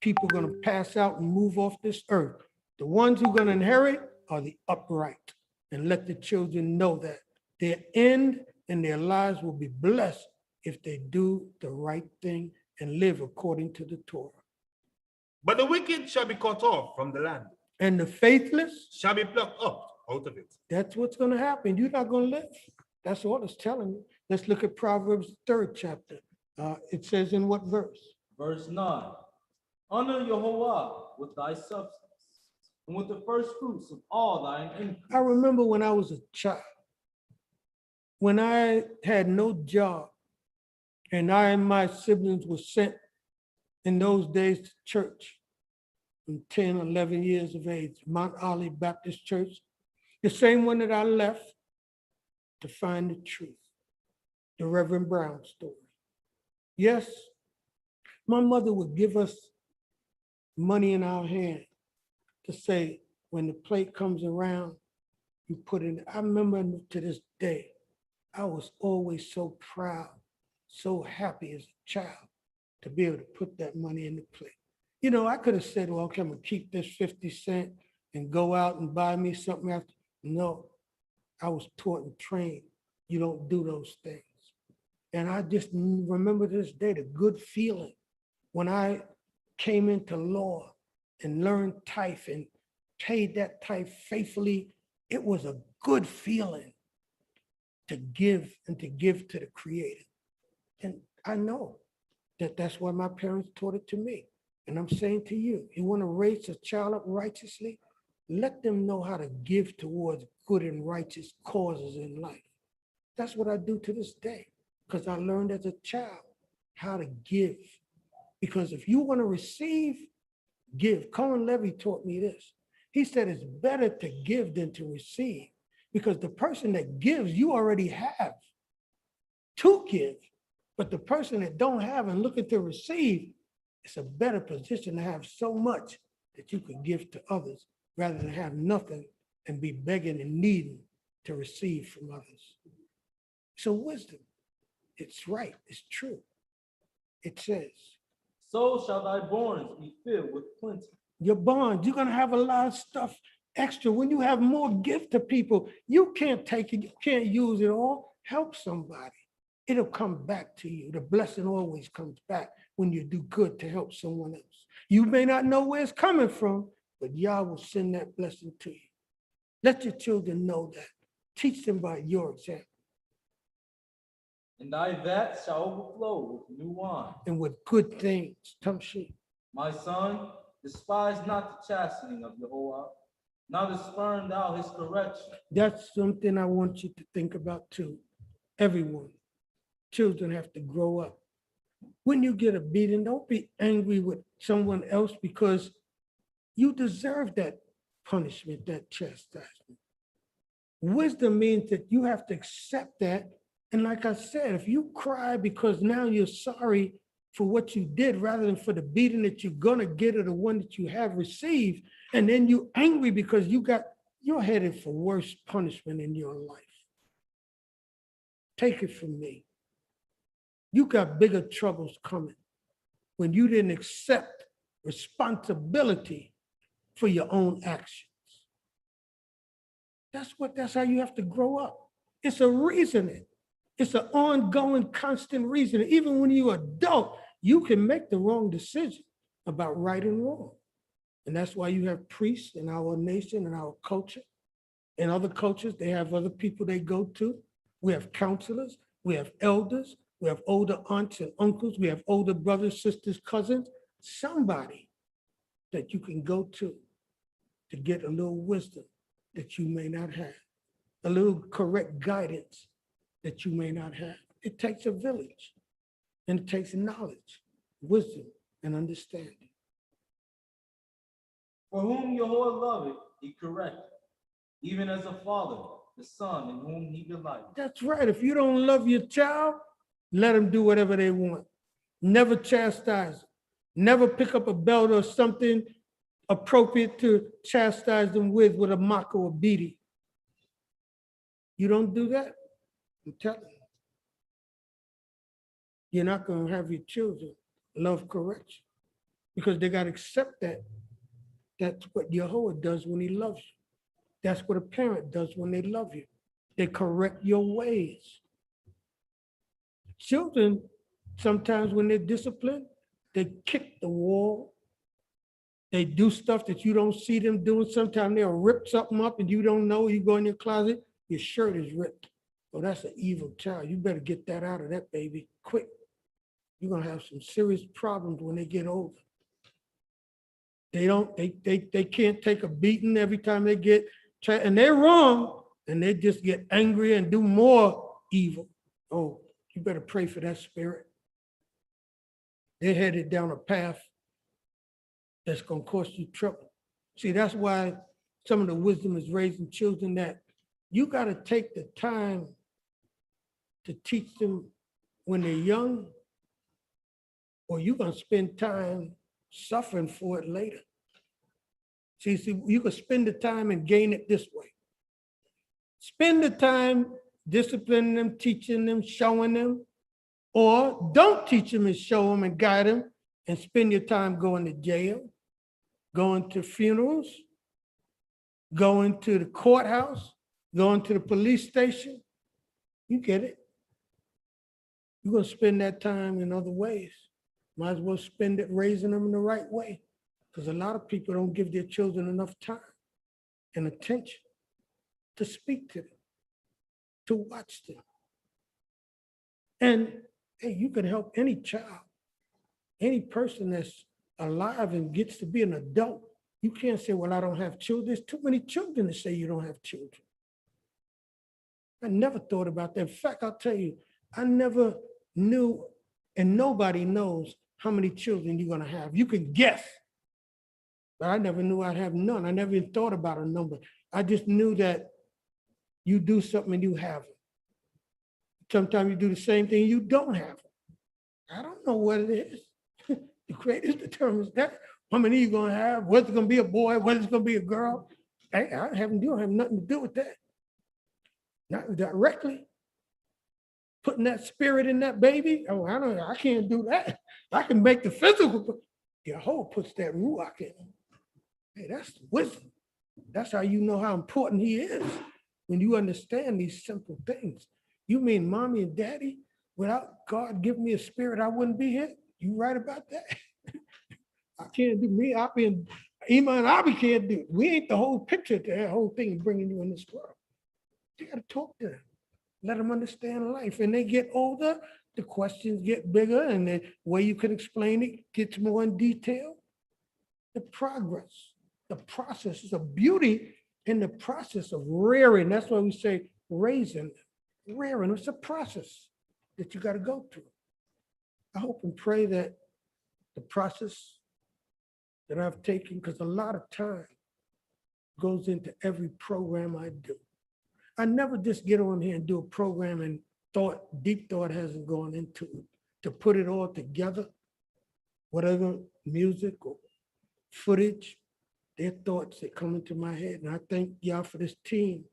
people are going to pass out and move off this earth. The ones who are going to inherit are the upright. And let the children know that their end and their lives will be blessed if they do the right thing and live according to the Torah. But the wicked shall be cut off from the land, And the faithless, shall be plucked up out of it. that's what's going to happen. You're not going to live. That's all it's telling you. Let's look at Proverbs, 3rd chapter. It says in what verse? Verse 9. Honor Yehovah with thy substance, and with the first fruits of all thine increase. I remember when I was a child, when I had no job, and I and my siblings were sent in those days to church from 10, 11 years of age, Mount Olive Baptist Church, the same one that I left to find the truth, the Reverend Brown story. Yes, my mother would give us money in our hand to say, when the plate comes around, you put in. I remember to this day, I was always so proud, so happy as a child to be able to put that money in the plate. You know, I could have said, well, okay, I'm gonna keep this 50 cents and go out and buy me something after. No, I was taught and trained, you don't do those things. And I just remember this day, the good feeling when I came into law and learned tithe and paid that tithe faithfully. It was a good feeling to give and to give to the Creator. And I know that that's why my parents taught it to me. And I'm saying to you, you want to raise a child up righteously, let them know how to give towards good and righteous causes in life. That's what I do to this day, because I learned as a child how to give. Because if you want to receive, give. Cohen Levy taught me this. He said it's better to give than to receive, because the person that gives, you already have to give. But the person that don't have and looking to receive, it's a better position to have so much that you could give to others rather than have nothing and be begging and needing to receive from others. So wisdom, it's right, it's true. It says, So shall thy barns be filled with plenty. your barns, you're gonna have a lot of stuff extra, when you have more gift to people, you can't take it, you can't use it all. Help somebody. It'll come back to you. The blessing always comes back when you do good to help someone else. You may not know where it's coming from, but Yah will send that blessing to you. Let your children know that. Teach them by your example. And thy vat shall overflow with new wine. And with good things. Tamshi. My son, despise not the chastening of Jehovah, neither spurn thou his correction. That's something I want you to think about too. Everyone. Children have to grow up. When you get a beating, don't be angry with someone else because you deserve that punishment, that chastisement. Wisdom means that you have to accept that. And like I said, if you cry because now you're sorry for what you did rather than for the beating that you're gonna get or the one that you have received, and then you're angry because you're headed for worse punishment in your life. Take it from me. You got bigger troubles coming when you didn't accept responsibility for your own actions. That's how you have to grow up. It's a reasoning. It's an ongoing, constant reasoning. Even when you're adult, you can make the wrong decision about right and wrong. And that's why you have priests in our nation and our culture. In other cultures, they have other people they go to. We have counselors, we have elders, we have older aunts and uncles, we have older brothers, sisters, cousins, somebody that you can go to get a little wisdom that you may not have, a little correct guidance that you may not have. It takes a village, and it takes knowledge, wisdom, and understanding. For whom Jehovah loveth, he correcteth, even as a father, the son in whom he delighteth. That's right. If you don't love your child, let them do whatever they want. Never chastise them. Never pick up a belt or something appropriate to chastise them with a mock or a beating. You don't do that, I'm telling you. You're not going to have your children love correction because they got to accept that. That's what Jehovah does when he loves you. That's what a parent does when they love you. They correct your ways. Children, sometimes when they're disciplined, they kick the wall. They do stuff that you don't see them doing. Sometimes they'll rip something up and you don't know. You go in your closet, your shirt is ripped. Oh, that's an evil child. You better get that out of that baby quick. You're gonna have some serious problems when they get older. They can't take a beating every time they get, and they're wrong, and they just get angry and do more evil. Oh, you better pray for that spirit. They're headed down a path that's going to cost you trouble. See, that's why some of the wisdom is raising children, that you got to take the time to teach them when they're young, or you're going to spend time suffering for it later. See, you can spend the time and gain it this way. Spend the time disciplining them, teaching them, showing them, or don't teach them and show them and guide them, and spend your time going to jail, going to funerals, going to the courthouse, going to the police station. You get it. You're going to spend that time in other ways. Might as well spend it raising them in the right way, because a lot of people don't give their children enough time and attention to speak to them, to watch them. And hey, you can help any child, any person that's alive and gets to be an adult. You can't say, well, I don't have children. There's too many children to say you don't have children. I never thought about that. In fact, I'll tell you, I never knew, and nobody knows how many children you're gonna have. You can guess, but I never knew I'd have none. I never even thought about a number. I just knew that you do something and you have it. Sometimes you do the same thing, you don't have it. I don't know what it is. The Creator determines that. How many you're gonna have, whether it's gonna be a boy, whether it's gonna be a girl. I have nothing to do with that. Not directly. Putting that spirit in that baby, oh, I can't do that. I can make the physical, but Jehovah puts that ruach in. Hey, that's wisdom. That's how you know how important he is, when you understand these simple things. You mean mommy and daddy, without God giving me a spirit, I wouldn't be here? You right about that? I can't do me. I've been, Iman, Abi can't do. We ain't the whole picture to that whole thing bringing you in this world. You got to talk to them. Let them understand life. And they get older, the questions get bigger, and the way you can explain it gets more in detail. The progress, the process is a beauty in the process of rearing. That's why we say raising, rearing. It's a process that you got to go through. I hope and pray that the process that I've taken, because a lot of time goes into every program I do. I never just get on here and do a program and deep thought hasn't gone into it. To put it all together, whatever music or footage, their thoughts that come into my head. And I thank y'all for this team.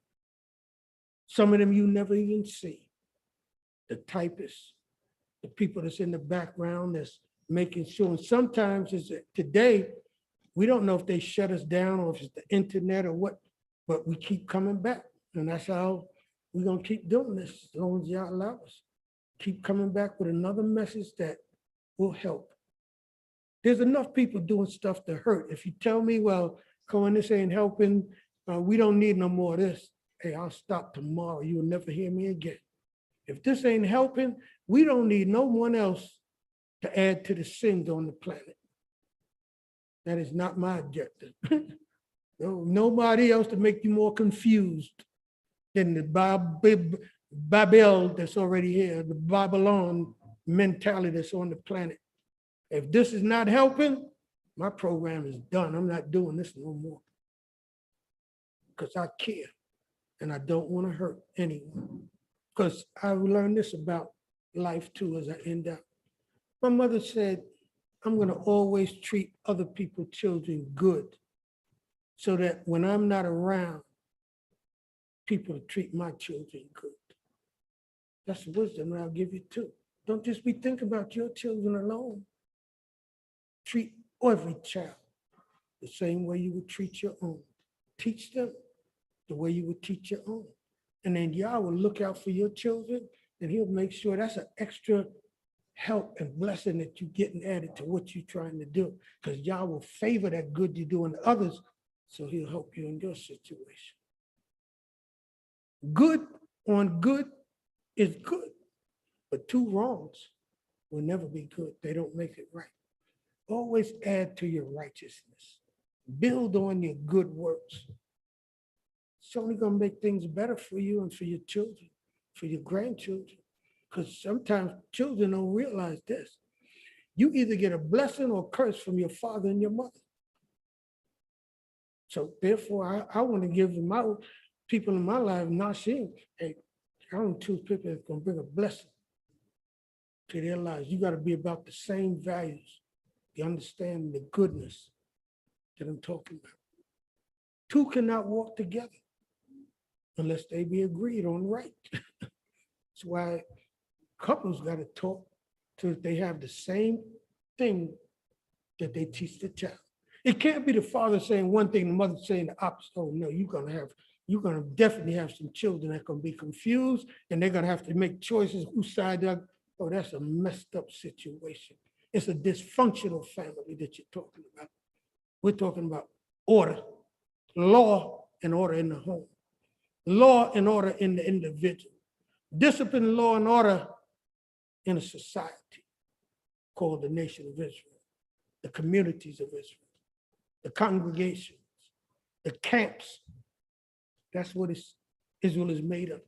Some of them you never even see. The typists, the people that's in the background that's making sure. And sometimes today, we don't know if they shut us down or if it's the internet or what, but we keep coming back. And that's how we're going to keep doing this as long as y'all allow us. Keep coming back with another message that will help. There's enough people doing stuff to hurt. If you tell me, well, Cohane, this ain't helping, we don't need no more of this. Hey, I'll stop tomorrow. You will never hear me again. If this ain't helping, we don't need no one else to add to the sins on the planet. That is not my objective. No, nobody else to make you more confused than the Babel that's already here, the Babylon mentality that's on the planet. If this is not helping, my program is done. I'm not doing this no more. Because I care and I don't want to hurt anyone. Because I learned this about life too as I end up. My mother said, I'm going to always treat other people's children good so that when I'm not around, people treat my children good. That's the wisdom that I'll give you too. Don't just be thinking about your children alone. Treat every child the same way you would treat your own. Teach them the way you would teach your own. And then Yah will look out for your children and he'll make sure that's an extra help and blessing that you're getting added to what you're trying to do. Because Yah will favor that good you're doing to others, so he'll help you in your situation. Good on good is good, but two wrongs will never be good. They don't make it right. Always add to your righteousness. Build on your good works. It's only going to make things better for you and for your children, for your grandchildren. Because sometimes children don't realize this. You either get a blessing or a curse from your father and your mother. So therefore, I want to give my people in my life, Nashim, hey, I don't choose people that's going to bring a blessing to their lives. You got to be about the same values. You understand the goodness that I'm talking about. Two cannot walk together unless they be agreed on right. That's why couples got to talk so that they have the same thing that they teach the child. It can't be the father saying one thing, the mother saying the opposite. Oh no, you're gonna definitely have some children that gonna be confused and they're gonna have to make choices whose side they're. Oh, that's a messed up situation. It's a dysfunctional family that you're talking about. We're talking about order, law and order in the home, law and order in the individual, discipline, law and order in a society called the nation of Israel, the communities of Israel, the congregations, the camps. That's what Israel is made of.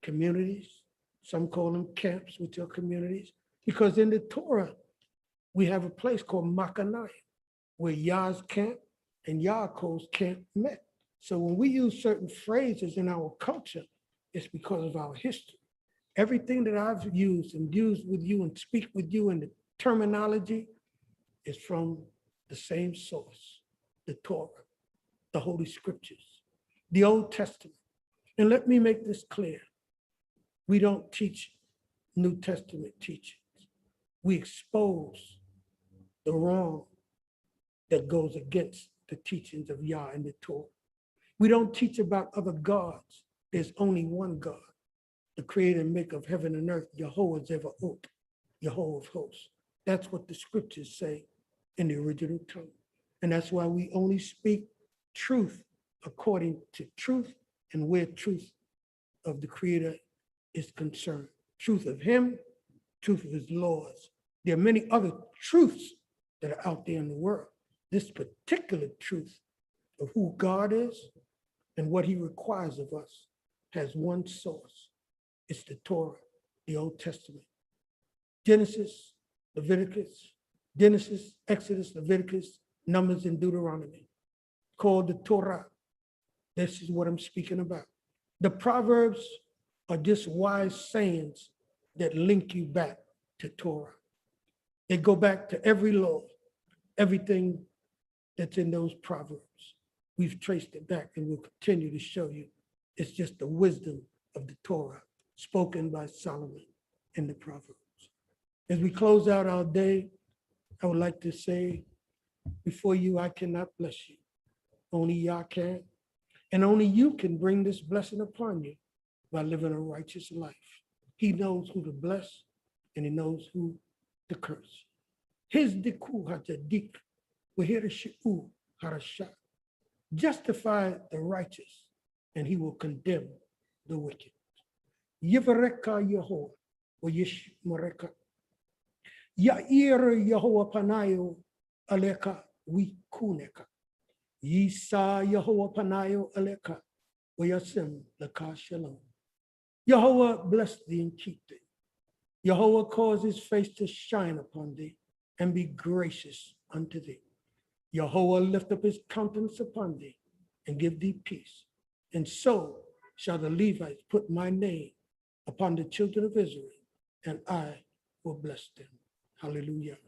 Communities, some call them camps, which are communities, because in the Torah, we have a place called Makanai, where Yah's camp and Yaakov's camp met. So when we use certain phrases in our culture, it's because of our history. Everything that I've used and used with you and speak with you in the terminology is from the same source, the Torah, the Holy Scriptures, the Old Testament. And let me make this clear. We don't teach New Testament teachings. We expose the wrong that goes against the teachings of Yah and the Torah. We don't teach about other gods. There's only one God, the creator and maker of heaven and earth, Jehovah Zevaot, Jehovah of hosts. That's what the scriptures say in the original tongue. And that's why we only speak truth according to truth and where truth of the creator is concerned. Truth of him, truth of his laws. There are many other truths that are out there in the world. This particular truth of who God is and what he requires of us has one source. It's the Torah, the Old Testament. Genesis, Exodus, Leviticus, Numbers, and Deuteronomy, called the Torah. This is what I'm speaking about. The Proverbs are just wise sayings that link you back to Torah. They go back to every law, everything that's in those Proverbs. We've traced it back and we'll continue to show you. It's just the wisdom of the Torah spoken by Solomon in the Proverbs. As we close out our day, I would like to say, before you, I cannot bless you. Only Yah can. And only you can bring this blessing upon you by living a righteous life. He knows who to bless and he knows who to curse. His diku hatadik, wahirashu harasha. Justify the righteous and he will condemn the wicked. Yivareka Yehovah, or Yishmareka. Yair Yehovah Panayo Aleka Wikuneka. Yisa Yehovah Panayo Aleka, Wayasim Laka Shalom. Yehovah bless thee and keep thee. Yehovah cause his face to shine upon thee and be gracious unto thee. Yehovah lift up his countenance upon thee and give thee peace. And so shall the Levites put my name upon the children of Israel, and I will bless them. Hallelujah.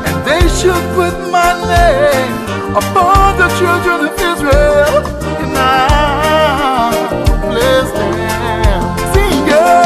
And they should put my name upon the children of Israel, and I will bless them. Sing it.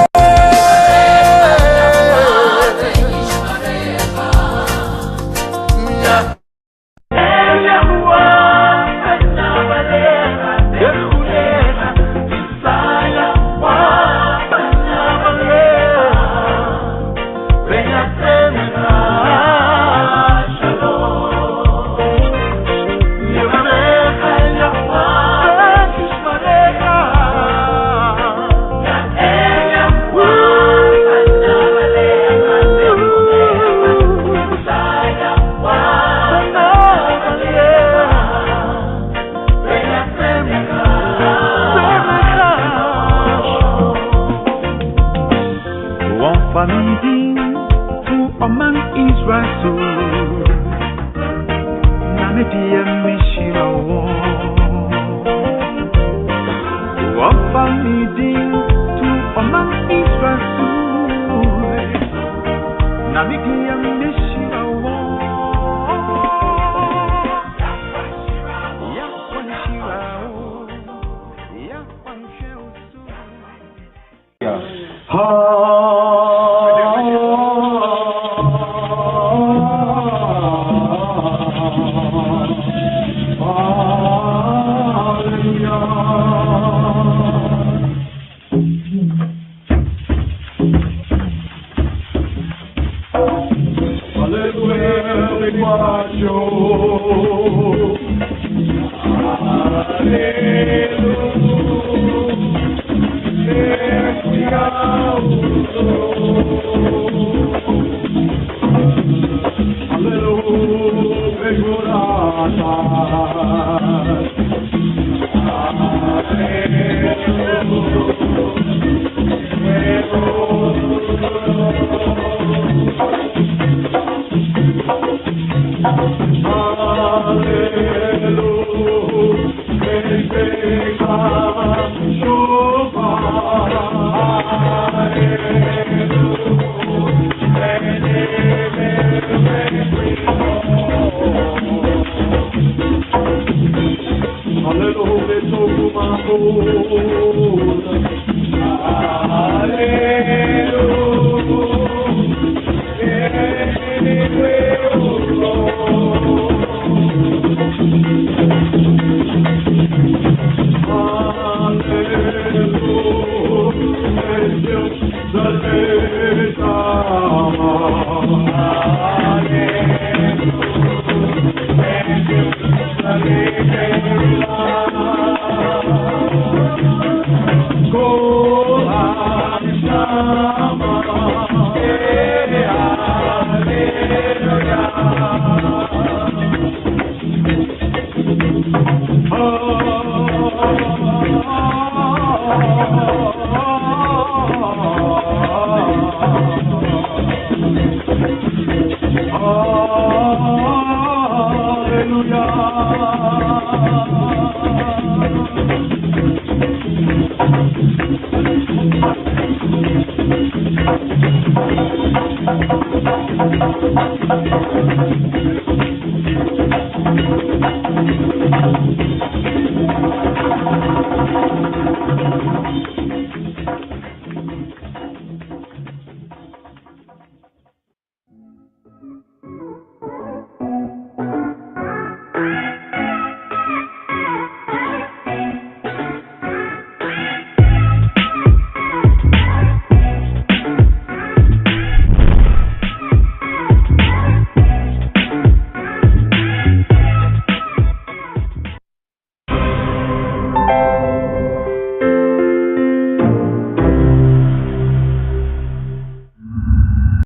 Oh